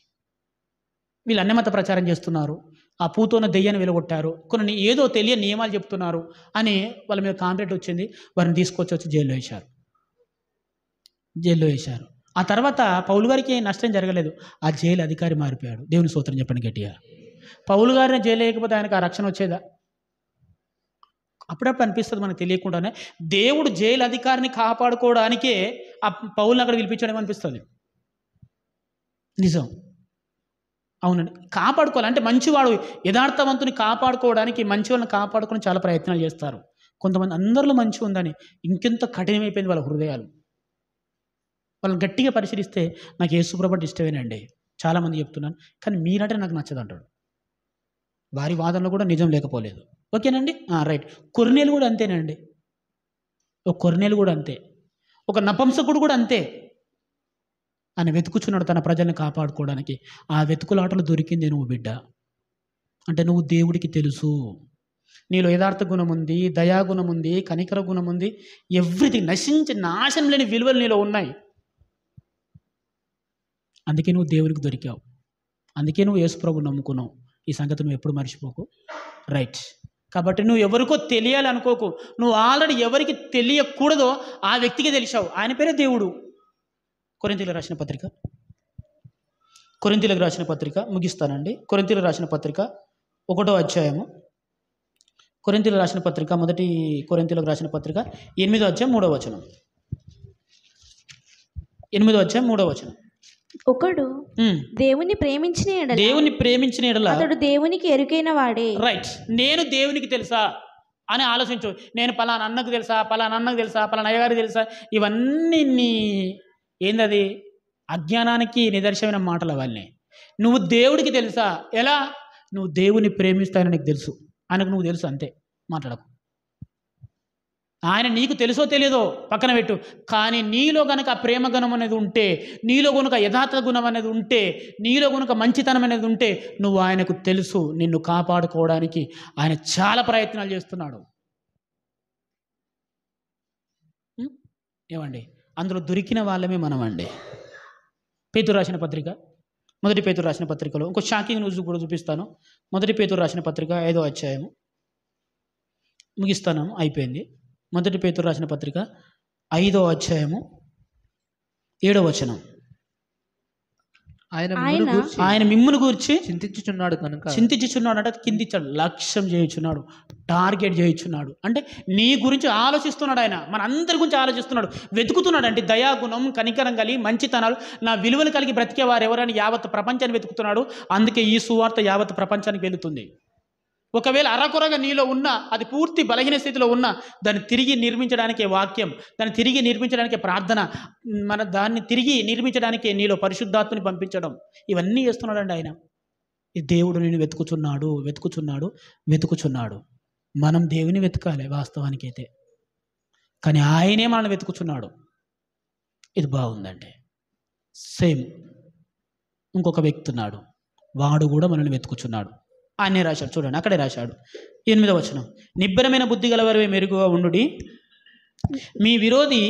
వీళ్ళు అన్యమత ప్రచారం చేస్తున్నారు, ఆ పూతోన దెయ్యాన్ని వెలగొట్టారు, కొన్ని ఏదో తెలియని నియమాలు చెప్తున్నారు అని వాళ్ళ మీద కంప్లైంట్ వచ్చింది. వారిని తీసుకొచ్చి జైల్లో వేశారు. ఆ తర్వాత పౌలు గారికి నష్టం జరగలేదు. ఆ జైలు అధికారి మారిపోయాడు. దేవుని స్తోత్రం చెప్పండి గట్టిగా. పౌలు గారిని జైలు వేయకపోతే ఆయనకు ఆ రక్షణ వచ్చేదా? అప్పుడప్పుడు అనిపిస్తుంది మనకు తెలియకుండానే, దేవుడు జైలు అధికారిని కాపాడుకోవడానికే ఆ పౌల్ని అక్కడ పిలిపించడం అనిపిస్తుంది. నిజం, అవునండి. కాపాడుకోవాలి అంటే మంచివాడు, యథార్థవంతుని కాపాడుకోవడానికి, మంచి వాళ్ళని కాపాడుకొని చాలా ప్రయత్నాలు చేస్తారు కొంతమంది. అందరిలో మంచి ఉందని ఇంకెంత కఠినమైపోయింది వాళ్ళ హృదయాలు. వాళ్ళని గట్టిగా పరిశీలిస్తే నాకు యేసుప్రభు ఇష్టమేనండి, చాలామంది చెప్తున్నాను, కానీ మీరంటే నాకు నచ్చదు అంటాడు. వారి వాదనలో కూడా నిజం లేకపోలేదు. ఓకేనండి, రైట్. కొర్నేలు కూడా అంతేనండి. కొర్నేలు కూడా అంతే, ఒక నపుంసకుడు కూడా అంతే. ఆయన వెతుకుచున్నాడు తన ప్రజల్ని కాపాడుకోవడానికి. ఆ వెతుకులాటలో దొరికింది నువ్వు బిడ్డ. అంటే నువ్వు దేవుడికి తెలుసు, నీలో యథార్థ గుణం ఉంది, దయాగుణం ఉంది, కనికర గుణం ఉంది, ఎవ్రీథింగ్. నాశనం లేని విలువలు నీలో ఉన్నాయి. అందుకే నువ్వు దేవునికి దొరికావు. అందుకే నువ్వు యేసుప్రభుని నమ్ముకున్నావు. ఈ సంగతి నువ్వు ఎప్పుడు మర్చిపోకు. రైట్. కాబట్టి నువ్వు ఎవరికో తెలియాలి అనుకోకు. నువ్వు ఆల్రెడీ ఎవరికి తెలియకూడదో ఆ వ్యక్తికి తెలిసావు. ఆయన పేరే దేవుడు. కొరింథీయులకు రాసిన పత్రిక ముగిస్తానండి. కొరింథీయులకు రాసిన పత్రిక 1వ అధ్యాయము. కొరింథీయులకు రాసిన పత్రిక 8వ అధ్యాయం 3వ వచనం. 8వ అధ్యాయం 3వ వచనం. ఒకడు దేవుని ప్రేమించిన ఎడల దేవుని ప్రేమించిన ఎడల అతడు దేవునికి ఎరుకైన వాడే. రైట్. నేను దేవునికి తెలుసా అని ఆలోచించు. నేను పలానా అన్నకు తెలుసా, పలానా అన్నకు తెలుసా, పలానా అయ్యగారికి తెలుసా, ఇవన్నీ నీ ఏందది అజ్ఞానానికి నిదర్శనమైన మాటలు అవన్నీ. నువ్వు దేవుడికి తెలుసా? ఎలా? నువ్వు దేవుని ప్రేమిస్తానని నీకు తెలుసు, ఆయనకు నువ్వు తెలుసు, అంతే. మాట్లాడకు. ఆయన నీకు తెలుసో తెలియదో పక్కన పెట్టు, కానీ నీలో కనుక ఆ ప్రేమ గుణం అనేది ఉంటే, నీలో కనుక యథార్థ గుణం అనేది ఉంటే, నీలో కనుక మంచితనం అనేది ఉంటే, నువ్వు ఆయనకు తెలుసు. నిన్ను కాపాడుకోవడానికి ఆయన చాలా ప్రయత్నాలు చేస్తున్నాడు. ఏమండి, అందులో దొరికిన వాళ్ళమే మనం అండి. పేతురు రాసిన పత్రిక, మొదటి పేతురు రాసిన పత్రికలో ఇంకో షాకింగ్ న్యూస్ కూడా చూపిస్తాను. మొదటి పేతురు రాసిన పత్రిక 5వ అధ్యాయము ముగిస్తాను, అయిపోయింది. మొదటి పేతురు రాసిన పత్రిక 5వ అధ్యాయము 7వ వచనం. ఆయన మిమ్మును గూర్చి చింతించుచున్నాడు కనుక, చింతించుచున్నాడు అంటే కిందిచ్చాడు, లక్ష్యం చేయుచున్నాడు, టార్గెట్ చేయుచున్నాడు. అంటే నీ గురించి ఆలోచిస్తున్నాడు. ఆయన మన అందరి గురించి ఆలోచిస్తున్నాడు, వెతుకుతున్నాడు. అంటే దయాగుణం, కనికరం కలిగి, మంచితనాలు, నా విలువలు కలిగి బ్రతికేవారు ఎవరని యావత్ ప్రపంచాన్ని వెతుకుతున్నాడు. అందుకే ఈ సువార్త యావత్ ప్రపంచానికి వెళుతుంది. ఒకవేళ అరకొరగా నీలో ఉన్న, అది పూర్తి బలహీన స్థితిలో ఉన్న, దాన్ని తిరిగి నిర్మించడానికే వాక్యం, దాన్ని తిరిగి నిర్మించడానికే ప్రార్థన, దాన్ని తిరిగి నిర్మించడానికే నీలో పరిశుద్ధాత్మని పంపించడం, ఇవన్నీ చేస్తున్నాడండి ఆయన. ఈ దేవుడు నేను వెతుకుచున్నాడు, వెతుకుచున్నాడు, వెతుకుచున్నాడు. మనం దేవుని వెతకాలి వాస్తవానికి అయితే, కానీ ఆయనే మనల్ని వెతుకుచున్నాడు. ఇది బాగుందండి. సేమ్ ఇంకొక వ్యక్తి ఉన్నాడు, వాడు కూడా మనల్ని వెతుకుచున్నాడు. ఆయనే రాశాడు, చూడండి అక్కడే రాశాడు. 8వ వచనం. నిబ్బరమైన బుద్ధి గలవారే మెరుగుగా ఉండుడి, మీ విరోధి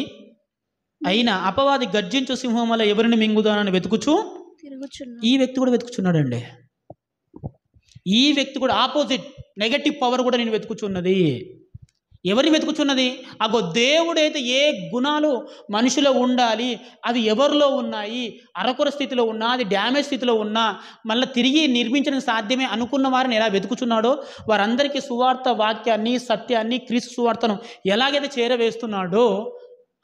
అయిన అపవాది గర్జించు సింహం వల్ల ఎవరిని మింగుదానని వెతుకుచు తిరుగుచున్నాడు. ఈ వ్యక్తి కూడా వెతుకుచున్నాడండి. ఈ వ్యక్తి కూడా ఆపోజిట్ నెగటివ్ పవర్ కూడా నేను వెతుకుచున్నది. ఎవరిని వెతుకుచున్నది? అగో దేవుడైతే ఏ గుణాలు మనిషిలో ఉండాలి, అవి ఎవరిలో ఉన్నాయి, అరకొర స్థితిలో ఉన్నా, అది డ్యామేజ్ స్థితిలో ఉన్నా, మళ్ళీ తిరిగి నిర్మించడం సాధ్యమే అనుకున్న వారిని ఎలా వెతుకుచున్నాడో, వారందరికీ సువార్త వాక్యాన్ని, సత్యాన్ని, క్రీస్తు సువార్తను ఎలాగైతే చేరవేస్తున్నాడో,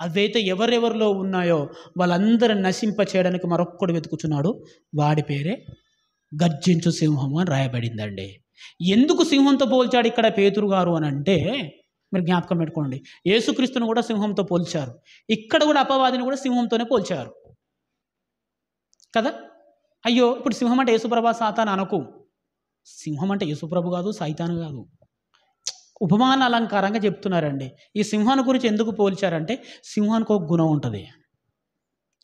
అవైతే ఎవరెవరిలో ఉన్నాయో వాళ్ళందరిని నశింప చేయడానికి మరొక్కడు వెతుకుచున్నాడు. వాడి పేరే గర్జించు సింహము అని రాయబడిందండి. ఎందుకు సింహంతో పోల్చాడు ఇక్కడ పేతురు గారు అని అంటే, మీరు జ్ఞాపకం పెట్టుకోండి, యేసుక్రీస్తును కూడా సింహంతో పోల్చారు, ఇక్కడ కూడా అపవాదిని కూడా సింహంతోనే పోల్చారు కదా. అయ్యో, ఇప్పుడు సింహం అంటే యేసుప్రభ సాతాను అనకు. సింహం అంటే యేసుప్రభు కాదు, సైతాను కాదు. ఉపమాన అలంకారంగా చెప్తున్నారండి. ఈ సింహాన్ని గురించి ఎందుకు పోల్చారంటే, సింహానికి ఒక గుణం ఉంటుంది,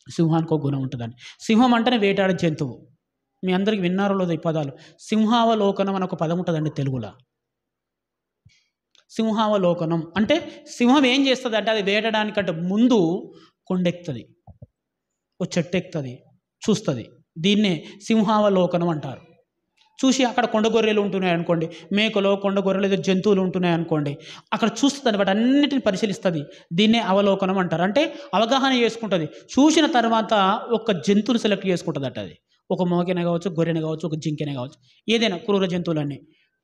సింహానికి ఒక గుణం ఉంటుందండి. సింహం అంటేనే వేటాడే జంతువు. మీ అందరికి విన్నారో లేదో ఈ పదాలు. సింహావలోకనం అని ఒక పదం ఉంటుందండి తెలుగులో. సింహావలోకనం అంటే సింహం ఏం చేస్తుంది అంటే, అది వేటడానికంటే ముందు కొండెక్కుతుంది, ఓ చెట్టు ఎక్కుతుంది, చూస్తుంది. దీన్నే సింహావలోకనం అంటారు. చూసి అక్కడ కొండ గొర్రెలు ఉంటున్నాయి అనుకోండి, మేకలో కొండ గొర్రెలు ఏదో జంతువులు ఉంటున్నాయి అనుకోండి, అక్కడ చూస్తుంది, వాటి అన్నిటిని పరిశీలిస్తుంది. దీన్నే అవలోకనం అంటారు. అంటే అవగాహన చేసుకుంటుంది. చూసిన తర్వాత ఒక జంతువుని సెలెక్ట్ చేసుకుంటుంది అట. అది ఒక మోకెనే కావచ్చు, గొర్రెనే కావచ్చు, ఒక జింకెనే కావచ్చు, ఏదైనా క్రూర జంతువులన్నీ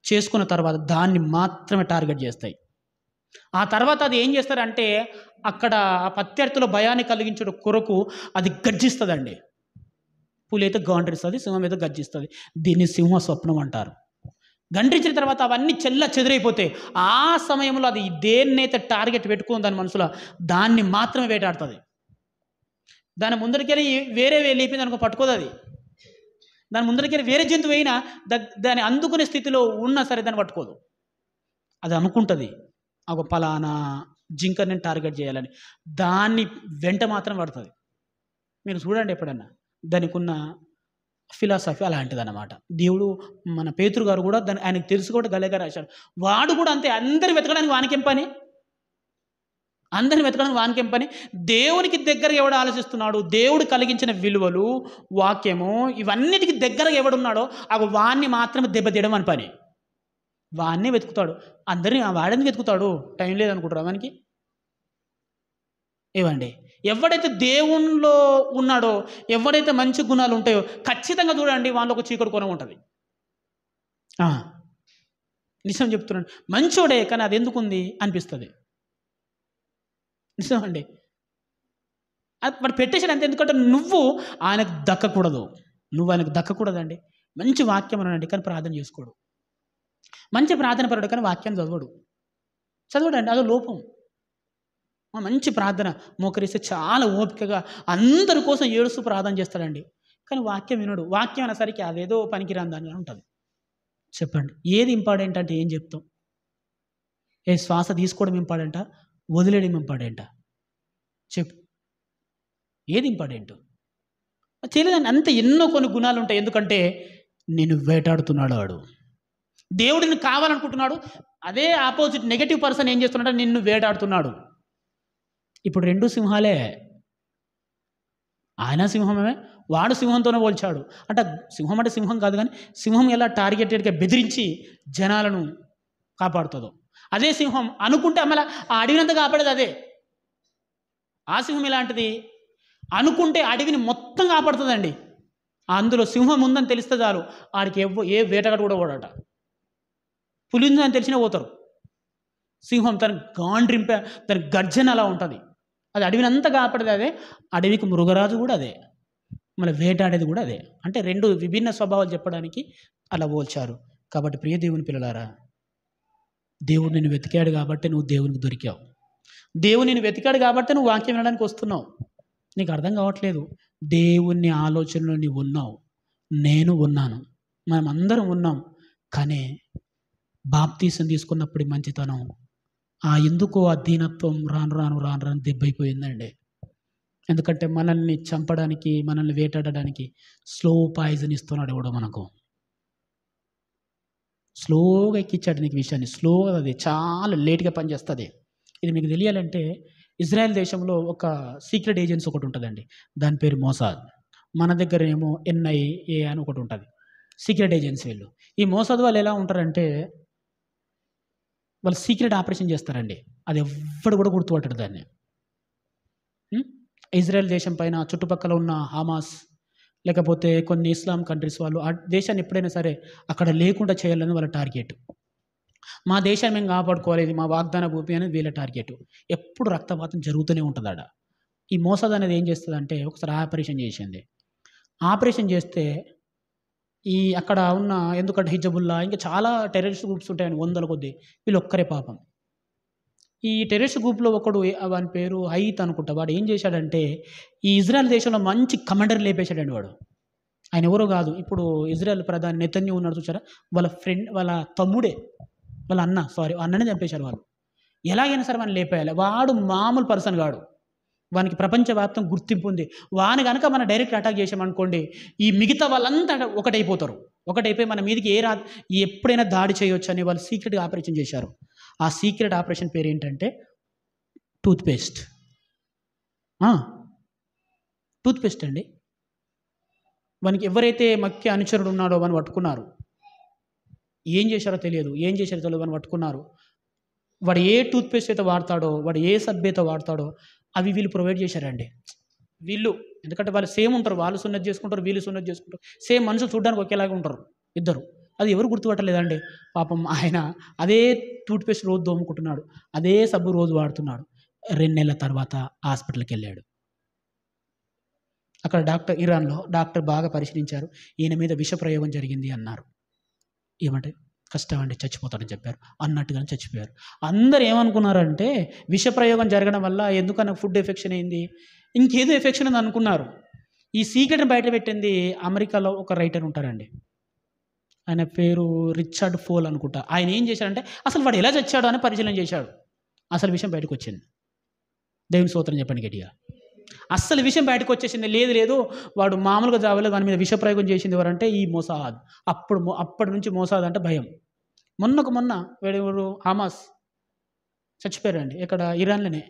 చేసుకున్న తర్వాత దాన్ని మాత్రమే టార్గెట్ చేస్తాయి. ఆ తర్వాత అది ఏం చేస్తారంటే, అక్కడ ప్రత్యర్థుల భయాన్ని కలిగించడం కొరకు అది గర్జిస్తుందండి. పులి అయితే గండ్రిస్తుంది, సింహం అయితే గర్జిస్తుంది. దీన్ని సింహ స్వప్నం అంటారు. గండ్రించిన తర్వాత అవన్నీ చెదిరైపోతాయి. ఆ సమయంలో అది దేన్నైతే టార్గెట్ పెట్టుకుంది దాని మనసులో, దాన్ని మాత్రమే వేటాడుతుంది. దాని ముందరికెళ్ళి వేరే లేపింది అనుకో, పట్టుకోదు అది. దాని ముందరికెళ్ళి వేరే జంతువు అయినా దాన్ని అందుకునే స్థితిలో ఉన్నా సరే దాన్ని పట్టుకోదు. అది అనుకుంటుంది, ఒక పలానా జింకని నేను టార్గెట్ చేయాలని, దాన్ని వెంట మాత్రం పడుతుంది. మీరు చూడండి ఎప్పుడన్నా, దానికి ఉన్న ఫిలాసఫీ అలాంటిది అన్నమాట. దేవుడు మన పేతురు గారు కూడా దాన్ని ఆయనకు తెలుసు కూడా గలేగా రాశాడు. వాడు కూడా అంతే, అందరు వెతకడానికి వానికేం పని, అందరిని వెతకడానికి వానికేం పని. దేవునికి దగ్గరగా ఎవడు ఆలోచిస్తున్నాడు, దేవుడు కలిగించిన విలువలు, వాక్యము, ఇవన్నిటికి దగ్గరగా ఎవడున్నాడో అవి వాన్ని మాత్రమే దెబ్బతీయడం అని పని. వాన్నే వెతుకుతాడు. అందరినీ వాడని వెతుకుతాడు, టైం లేదనుకుంటారు వానికి. ఏవండి, ఎవడైతే దేవునిలో ఉన్నాడో, ఎవడైతే మంచి గుణాలు ఉంటాయో ఖచ్చితంగా చూడండి వాళ్ళలో ఒక చీకటి కోణం ఉంటుంది. నిజం చెప్తున్నాను, మంచోడే కానీ అది ఎందుకుంది అనిపిస్తుంది. నిజం అండి. వాడు పెట్టేశాడు అంతే. ఎందుకంటే నువ్వు ఆయనకు దక్కకూడదు, నువ్వు ఆయనకు దక్కకూడదండి. మంచి వాక్యం అనండి కానీ ప్రార్థన చేసుకోడు, మంచి ప్రార్థన పరుడు కానీ వాక్యం చదవడండి, అదో లోపం. మంచి ప్రార్థన మోకరిస్తే చాలా ఓపికగా అందరి కోసం ఏడుస్తూ ప్రార్థన చేస్తాడండి, కానీ వాక్యం వినడు. వాక్యం అనేసరికి అదేదో పనికిరాని దాని ఉంటుంది. చెప్పండి, ఏది ఇంపార్టెంట్ అంటే ఏం చెప్తాం? ఏ శ్వాస తీసుకోవడం ఇంపార్టెంటా, వదిలేయడం ఇంపార్టెంటా? చెప్పు, ఏది ఇంపార్టెంట్? తెలియదండి. అంతే, ఎన్నో కొన్ని గుణాలు ఉంటాయి. ఎందుకంటే నేను వేటాడుతున్నాడు వాడు, దేవుడిని కావాలనుకుంటున్నాడు. అదే ఆపోజిట్ నెగటివ్ పర్సన్ ఏం చేస్తున్నాడు? నిన్ను వేటాడుతున్నాడు. ఇప్పుడు రెండు సింహాలే, ఆయన సింహమే, వాడు సింహంతోనే పోల్చాడు. అంటే సింహం అంటే సింహం కాదు, కానీ సింహం ఎలా టార్గెటెడ్గా బెదిరించి జనాలను కాపాడుతుందో, అదే సింహం అనుకుంటే మళ్ళీ ఆ అడవినంతా కాపాడేది అదే. ఆ సింహం ఎలాంటిది? అనుకుంటే అడవిని మొత్తం కాపాడుతుందండి. అందులో సింహం ఉందని తెలిస్తే చాలు, ఆడికి ఏ వేటగాడు కూడా పోడట. పులి ఉందని తెలిసినా పోతారు. సింహం తన గాండ్రింప, తన గర్జన అలా ఉంటుంది. అది అడవిని అంతా కాపాడేది అదే. అడవికి మృగరాజు కూడా అదే, మళ్ళీ వేటాడేది కూడా అదే. అంటే రెండు విభిన్న స్వభావాలు చెప్పడానికి అలా పోల్చారు. కాబట్టి ప్రియ దేవుని పిల్లలారా, దేవుడు నిన్ను వెతికాడు కాబట్టి నువ్వు దేవునికి దొరికావు. దేవుడు నిన్ను వెతికాడు కాబట్టి నువ్వు వాక్యం వినడానికి వస్తున్నావు. నీకు అర్థం కావట్లేదు. దేవుని ఆలోచనలో నీవు ఉన్నావు, నేను ఉన్నాను, మనం అందరం ఉన్నాం. కానీ బాప్తీసం తీసుకున్నప్పుడు మంచితనం, ఎందుకో ఆ దీనత్వం రాను రాను దెబ్బైపోయిందండి. ఎందుకంటే మనల్ని చంపడానికి, మనల్ని వేటాడడానికి స్లో పాయిజన్ ఇస్తున్నాడు ఎవడో మనకు. స్లోగా ఎక్కించాడు నీకు విషయాన్ని, స్లోగా, అది చాలా లేట్గా పనిచేస్తుంది. ఇది మీకు తెలియాలంటే ఇజ్రాయెల్ దేశంలో ఒక సీక్రెట్ ఏజెన్సీ ఒకటి ఉంటుందండి, దాని పేరు మోసాద్. మన దగ్గర ఏమో NIA అని ఒకటి ఉంటుంది, సీక్రెట్ ఏజెన్సీ వీళ్ళు. ఈ మోసాద్ వాళ్ళు ఎలా ఉంటారంటే వాళ్ళు సీక్రెట్ ఆపరేషన్ చేస్తారండి. అది ఎవ్వడు కూడా గుర్తుపట్టడు దాన్ని. ఇజ్రాయెల్ దేశం పైన చుట్టుపక్కల ఉన్న హమాస్ లేకపోతే కొన్ని ఇస్లాం కంట్రీస్ వాళ్ళు ఆ దేశాన్ని ఎప్పుడైనా సరే అక్కడ లేకుండా చేయాలని వాళ్ళ టార్గెట్. మా దేశాన్ని మేము కాపాడుకోవాలి, ఇది మా వాగ్దాన భూమి అనేది వీళ్ళ టార్గెట్. ఎప్పుడు రక్తపాతం జరుగుతూనే ఉంటుంది ఆడ. ఈ మోసాద్ అనేది ఏం చేస్తుందంటే ఒకసారి ఆపరేషన్ చేసింది. ఆపరేషన్ చేస్తే అక్కడ ఉన్న, ఎందుకంటే హిజబుల్లా ఇంకా చాలా టెర్రరిస్ట్ గ్రూప్స్ ఉంటాయని వందల కొద్దీ, వీళ్ళు ఒక్కరే పాపం. ఈ టెర్రరిస్ట్ గ్రూప్లో ఒకడు, వాని పేరు హైత్ అనుకుంటా, వాడు ఏం చేశాడంటే ఈ ఇజ్రాయెల్ దేశంలో మంచి కమాండర్ లేపేశాడండి వాడు. ఆయన ఎవరో కాదు, ఇప్పుడు ఇజ్రాయెల్ ప్రధాని నెతన్యాహు ఉన్నాడు చూసారా, వాళ్ళ ఫ్రెండ్, వాళ్ళ తమ్ముడే, వాళ్ళ అన్ననే చంపేశారు వాళ్ళు. ఎలాగైనా సరే వాడిని లేపేయాలి. వాడు మామూలు పర్సన్ కాడు, వానికి ప్రపంచవ్యాప్తం గుర్తింపు ఉంది. వాని కనుక మనం డైరెక్ట్ అటాక్ చేసామనుకోండి, ఈ మిగతా వాళ్ళంతా ఒకటైపోతారు. ఒకటైపోయి మన మీదకి ఎప్పుడైనా దాడి చేయొచ్చు అని వాళ్ళు సీక్రెట్గా ఆపరేషన్ చేశారు. ఆ సీక్రెట్ ఆపరేషన్ పేరు ఏంటంటే టూత్పేస్ట్. టూత్పేస్ట్ అండి. వానికి ఎవరైతే ముఖ్య అనుచరుడు ఉన్నాడో వాని పట్టుకున్నారు. ఏం చేశారో తెలియదు వాని పట్టుకున్నారు. వాడు ఏ టూత్పేస్ట్ అయితే వాడతాడో, వాడు ఏ సబ్బేతో వాడతాడో అవి వీళ్ళు ప్రొవైడ్ చేశారండి. వీళ్ళు ఎందుకంటే వాళ్ళు సేమ్ ఉంటారు, వాళ్ళు సున్నతి చేసుకుంటారు, వీళ్ళు సున్నతి చేసుకుంటారు, సేమ్ మనుషులు చూడడానికి ఒకేలాగా ఉంటారు ఇద్దరు. అది ఎవరు గుర్తుపట్టలేదండి. పాపం ఆయన అదే టూత్పేస్ట్ రోజు దోముకుంటున్నాడు, అదే సబ్బు రోజు వాడుతున్నాడు. 2 నెలల తర్వాత హాస్పిటల్కి వెళ్ళాడు. అక్కడ ఇరాన్లో డాక్టర్ బాగా పరిశీలించారు. ఈయన మీద విషప్రయోగం జరిగింది అన్నారు. ఏమంటే కష్టం అండి, చచ్చిపోతాడని చెప్పారు. అన్నట్టుగానే చచ్చిపోయారు. అందరు ఏమనుకున్నారంటే విషప్రయోగం జరగడం వల్ల ఎందుకన్నా ఫుడ్ ఎఫెక్షన్ అయింది, ఇంకేదో ఎఫెక్షన్ ఉంది అనుకున్నారు. ఈ సీక్రెట్ని బయట పెట్టింది అమెరికాలో ఒక రైటర్ ఉంటారండి, ఆయన పేరు రిచర్డ్ ఫోల్ అనుకుంటా. ఆయన ఏం చేశాడంటే అసలు వాడు ఎలా చచ్చాడు అని పరిశీలన చేశాడు. అసలు విషయం బయటకు వచ్చింది. దేవుని స్తోత్రం చెప్పండి గట్టిగా. అస్సలు విషయం బయటకు వచ్చేసింది. లేదు వాడు మామూలుగా చావలేదు, వాని మీద విషప్రయోగం చేసింది ఎవరంటే ఈ మోసాద్. అప్పటి నుంచి మోసాద్ అంటే భయం. మొన్న వీడు హమాస్ చచ్చిపోయారండి, ఇక్కడ ఇరాన్లోనే.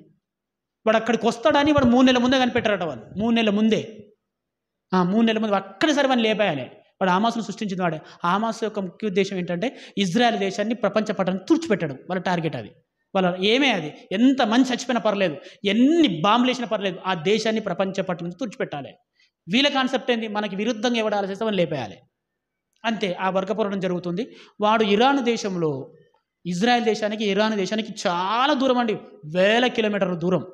వాడు అక్కడికి వస్తాడని వాడు 3 నెలల ముందే కనిపెట్టారట వాళ్ళు. 3 నెలల ముందే 3 నెలల ముందు అక్కడి సరే వాడిని లేపేయాలి. వాడు హమాస్ను సృష్టించిన వాడే. హమాస్ యొక్క ముఖ్య ఉద్దేశం ఏంటంటే ఇజ్రాయెల్ దేశాన్ని ప్రపంచ పటాన్ని తుడిచిపెట్టడం. వాళ్ళ టార్గెట్ అది. వాళ్ళ ఏమే అది, ఎంత మంది చచ్చిపోయినా పర్లేదు, ఎన్ని బాంబులు వేసినా పర్లేదు, ఆ దేశాన్ని ప్రపంచ పట్టం నుంచి తుడిచిపెట్టాలి. వీళ్ళ కాన్సెప్ట్ ఏంది, మనకి విరుద్ధంగా ఎవడు ఆలోచిస్తే వాళ్ళని లేపేయాలి, అంతే. ఆ వర్గపోరాటం జరుగుతుంది. వాడు ఇరాన్ దేశంలో, ఇజ్రాయెల్ దేశానికి ఇరాన్ దేశానికి చాలా దూరం అండి, 1000 కిలోమీటర్ల దూరం.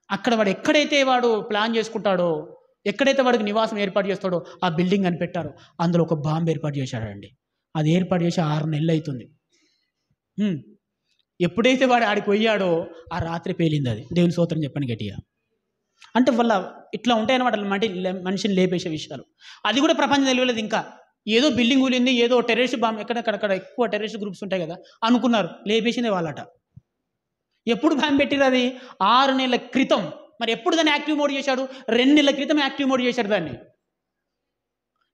అక్కడ వాడు ఎక్కడైతే వాడు ప్లాన్ చేసుకుంటాడో, ఎక్కడైతే వాడికి నివాసం ఏర్పాటు చేస్తాడో ఆ బిల్డింగ్ అని పెట్టారు. అందులో ఒక బాంబు ఏర్పాటు చేశాడండి. అది ఏర్పాటు చేసి 6 నెలలు అవుతుంది. ఎప్పుడైతే వాడు ఆడికి పోయాడో ఆ రాత్రి పేలింది అది. దేవుని స్తోత్రం చెప్పండి గట్టిగా. అంటే వాళ్ళ ఇట్లా ఉంటాయన్నమాట మనిషిని లేపేసే విషయాలు. అది కూడా ప్రపంచం తెలియలేదు. ఇంకా ఏదో బిల్డింగ్ కూలింది, ఏదో టెర్రరిస్ట్ బాంబు, ఎక్కడెక్కడ ఎక్కువ టెర్రరిస్ట్ గ్రూప్స్ ఉంటాయి కదా అనుకున్నారు. లేపేసిందే వాళ్ళట. ఎప్పుడు బాంబు పెట్టిరు? అది 6 నెలల క్రితం. మరి ఎప్పుడు దాన్ని యాక్టివ్ మోడ్ చేశాడు? 2 నెలల క్రితం యాక్టివ్ మోడ్ చేశాడు దాన్ని.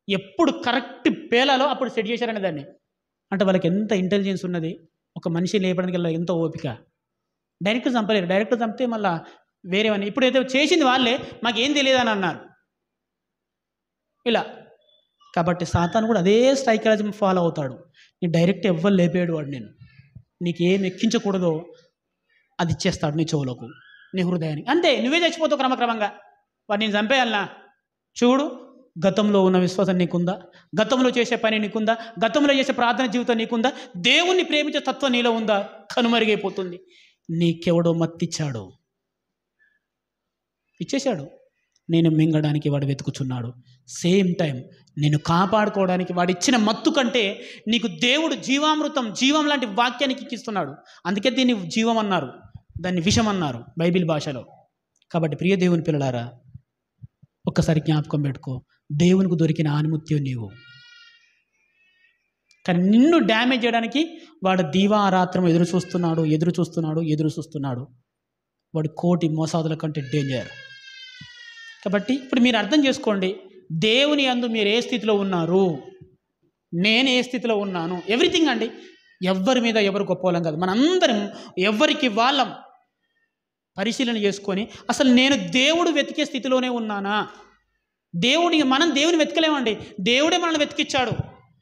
ఎప్పుడు కరెక్ట్ పేలాలో అప్పుడు సెట్ చేశారని దాన్ని. అంటే వాళ్ళకి ఎంత ఇంటెలిజెన్స్ ఉన్నది, ఒక మనిషి లేపడానికి ఎంత ఓపిక. డైరెక్ట్ చంపలేరు. డైరెక్ట్ చంపితే మళ్ళీ వేరేవని. ఇప్పుడైతే చేసింది వాళ్ళే, మాకేం తెలియదని అన్నారు ఇలా. కాబట్టి సాతాను కూడా అదే సైకాలజీ ఫాలో అవుతాడు. నీ డైరెక్ట్ ఎవ్వరు లేపేడు వాడు. నీకేం ఎక్కించకూడదో అది ఇచ్చేస్తాడు నీ చెవులకు, నీ హృదయానికి. అంతే, నువ్వే చచ్చిపోతావు క్రమక్రమంగా. వాడు నేను చంపేయాలనా? చూడు, గతంలో ఉన్న విశ్వాసం నీకుందా? గతంలో చేసే పని నీకుందా? గతంలో చేసే ప్రార్థన జీవితం నీకుందా? దేవుణ్ణి ప్రేమించే తత్వం నీలో ఉందా? కనుమరుగైపోతుంది. నీకెవడో మత్తిచ్చాడు, ఇచ్చేశాడు. నేను మింగడానికి వాడు వెతుకుచున్నాడు. సేమ్ టైం నేను కాపాడుకోవడానికి వాడు ఇచ్చిన మత్తు కంటే నీకు దేవుడు జీవామృతం, జీవం లాంటి వాక్యానికి ఇస్తున్నాడు. అందుకే దీన్ని జీవం అన్నారు, దాన్ని విషం అన్నారు బైబిల్ భాషలో. కాబట్టి ప్రియ దేవుని పిల్లలారా, ఒక్కసారి జ్ఞాపకం పెట్టుకో, దేవునికి దొరికిన ఆనిముత్యం నీవు. కానీ నిన్ను డ్యామేజ్ చేయడానికి వాడు దీవారాత్రం ఎదురు చూస్తున్నాడు. వాడు కోటి మోసాదుల కంటే డేంజర్. కాబట్టి ఇప్పుడు మీరు అర్థం చేసుకోండి, దేవుని యందు మీరు ఏ స్థితిలో ఉన్నారు, నేను ఏ స్థితిలో ఉన్నాను. ఎవ్రీథింగ్ అండి. ఎవరి మీద ఎవరు గొప్పవాళ్ళం కాదు. మనందరం ఎవరికి వాళ్ళం పరిశీలన చేసుకొని, అసలు నేను దేవుడు వెతికే స్థితిలోనే ఉన్నానా? మనం దేవుని వెతకలేమండి. దేవుడే మనల్ని వెతికిచ్చాడు.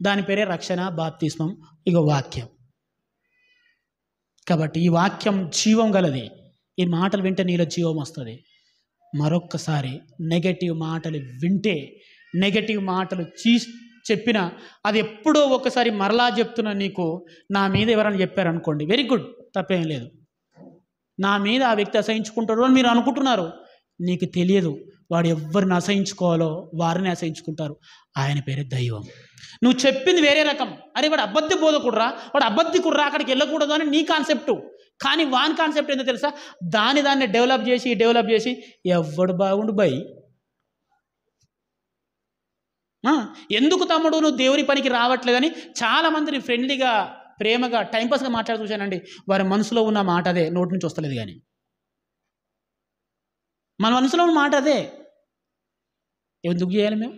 దాని పేరే రక్షణ, బాప్తిస్మం. ఇగో వాక్యం. కాబట్టి ఈ వాక్యం జీవం గలది. ఈ మాటలు వింటే నీలో జీవం వస్తుంది. మరొక్కసారి నెగటివ్ మాటలు వింటే, నెగటివ్ మాటలు చెప్పినా అది ఎప్పుడో ఒకసారి మరలా చెప్తున్నా నీకు, నా మీద ఎవరైనా చెప్పారనుకోండి, వెరీ గుడ్, తప్పేం లేదు. నా మీద ఆ వ్యక్తి అసహించుకుంటాడు అని మీరు అనుకుంటున్నారు. నీకు తెలియదు వాడు ఎవరిని అసహించుకోవాలో వారిని అసహించుకుంటారు. ఆయన పేరే దైవం. నువ్వు చెప్పింది వేరే రకం. అరే వాడు అబద్ధ బోధకుడురా, వాడు అబద్ధికుడురా, అక్కడికి వెళ్ళకూడదు అని నీ కాన్సెప్టు. కానీ వాని కాన్సెప్ట్ ఏంటో తెలుసా? దాన్ని డెవలప్ చేసి ఎవడు బాగుండు బై. ఎందుకు తమ్ముడు నువ్వు దేవుని పనికి రావట్లేదని చాలామందిని ఫ్రెండ్లీగా, ప్రేమగా, టైంపాస్గా మాట్లాడుతూ చూశానండి. వారి మనసులో ఉన్న మాట అదే, నోటి నుంచి వస్తలేదు. కానీ మన మనసులో ఉన్న మాట అదే. ఎందుకు చేయాలి మేము?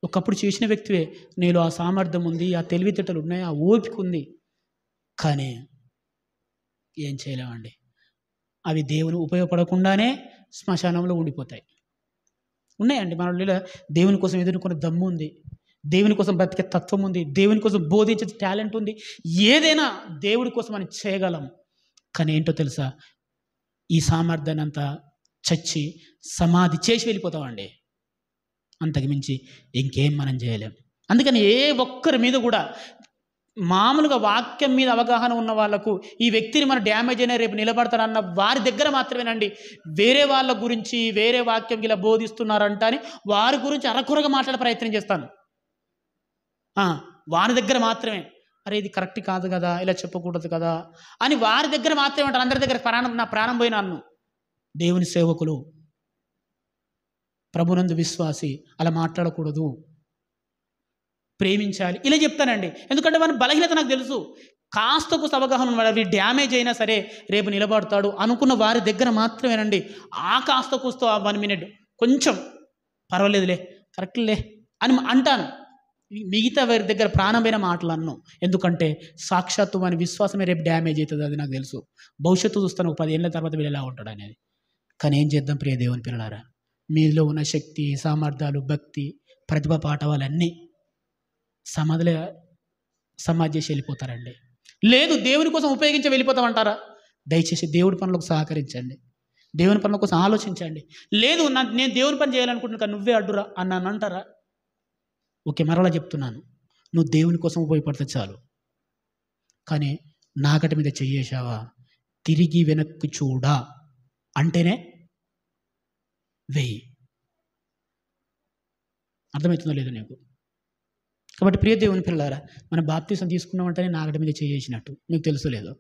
ఒకప్పుడు చేసిన వ్యక్తివే, నీలో ఆ సామర్థ్యం ఉంది, ఆ తెలివితేటలు ఉన్నాయి, ఆ ఓపిక ఉంది. కానీ ఏం చేయలేమండి. అవి దేవుని ఉపయోగపడకుండానే శ్మశానంలో ఉండిపోతాయి. ఉన్నాయండి మనలో దేవుని కోసం ఎదుర్కొనే దమ్ము ఉంది, దేవుని కోసం బ్రతికే తత్వం ఉంది, దేవుని కోసం బోధించే టాలెంట్ ఉంది. ఏదైనా దేవుడి కోసం మనం చేయగలం. కానీ ఏంటో తెలుసా, ఈ సామర్థ్యాన్ని అంతా చచ్చి సమాధి చేసి వెళ్ళిపోతామండి. అంతకు మించి ఇంకేం మనం చేయలేం. అందుకని ఏ ఒక్కరి మీద కూడా మామూలుగా వాక్యం మీద అవగాహన ఉన్న వాళ్ళకు, ఈ వ్యక్తిని మనం డ్యామేజ్ అయినా రేపు నిలబడతారన్న వారి దగ్గర మాత్రమేనండి. వేరే వాళ్ళ గురించి, వేరే వాక్యం ఇలా బోధిస్తున్నారంట అని వారి గురించి అరకొరగా మాట్లాడే ప్రయత్నం చేస్తాను. వారి దగ్గర మాత్రమే, అరే ఇది కరెక్ట్ కాదు కదా, ఇలా చెప్పకూడదు కదా అని వారి దగ్గర మాత్రమే అంటారు. అందరి దగ్గర నా ప్రాణం పోయిన అన్ను. దేవుని సేవకులు, ప్రభునందు విశ్వాసి అలా మాట్లాడకూడదు, ప్రేమించాలి, ఇలా చెప్తానండి. ఎందుకంటే వాని బలహీనత నాకు తెలుసు. కాస్తకు అవగాహన ఉన్నవాడు, అవి డ్యామేజ్ అయినా సరే రేపు నిలబడతాడు అనుకున్న వారి దగ్గర మాత్రమేనండి ఆ కాస్త కూస్తో 1 మినిట్ కొంచెం పర్వాలేదులే, కరెక్ట్లే అని అంటాను. మిగతా వారి దగ్గర ప్రాణమైన మాటలు అన్ను. ఎందుకంటే సాక్షాత్తు వాని విశ్వాసమే రేపు డ్యామేజ్ అవుతుంది. అది నాకు తెలుసు. భవిష్యత్తు చూస్తాను, ఒక 10 ఏళ్ళ తర్వాత వీళ్ళు ఎలా ఉంటాడు అనేది. కానీ ఏం చేద్దాం ప్రియ దేవుని పిల్లలారా, మీలో ఉన్న శక్తి, సామర్థ్యాలు, భక్తి, ప్రతిభ, పాఠవాలన్నీ సమాధి చేసి వెళ్ళిపోతారండి. లేదు దేవుని కోసం ఉపయోగించి వెళ్ళిపోతామంటారా? దయచేసి దేవుడి పనులకు సహకరించండి, దేవుని పనుల కోసం ఆలోచించండి. లేదు నేను దేవుని పని చేయాలనుకుంటున్నా, నువ్వే అడ్డురా అన్నాను అంటారా? ఓకే, మరలా చెప్తున్నాను, నువ్వు దేవుని కోసం ఉపయోగపడితే చాలు. కానీ నాకటి మీద చెయ్యేశావా, తిరిగి వెనక్కి చూడా అంటేనే 1000. అర్థమవుతుందో లేదో నీకు? కాబట్టి ప్రియ దేవుని పిల్లలారా, మన బాప్తీసం తీసుకున్నామంటేనే నాగటి మీద చేసినట్టు. మీకు తెలుసో లేదో?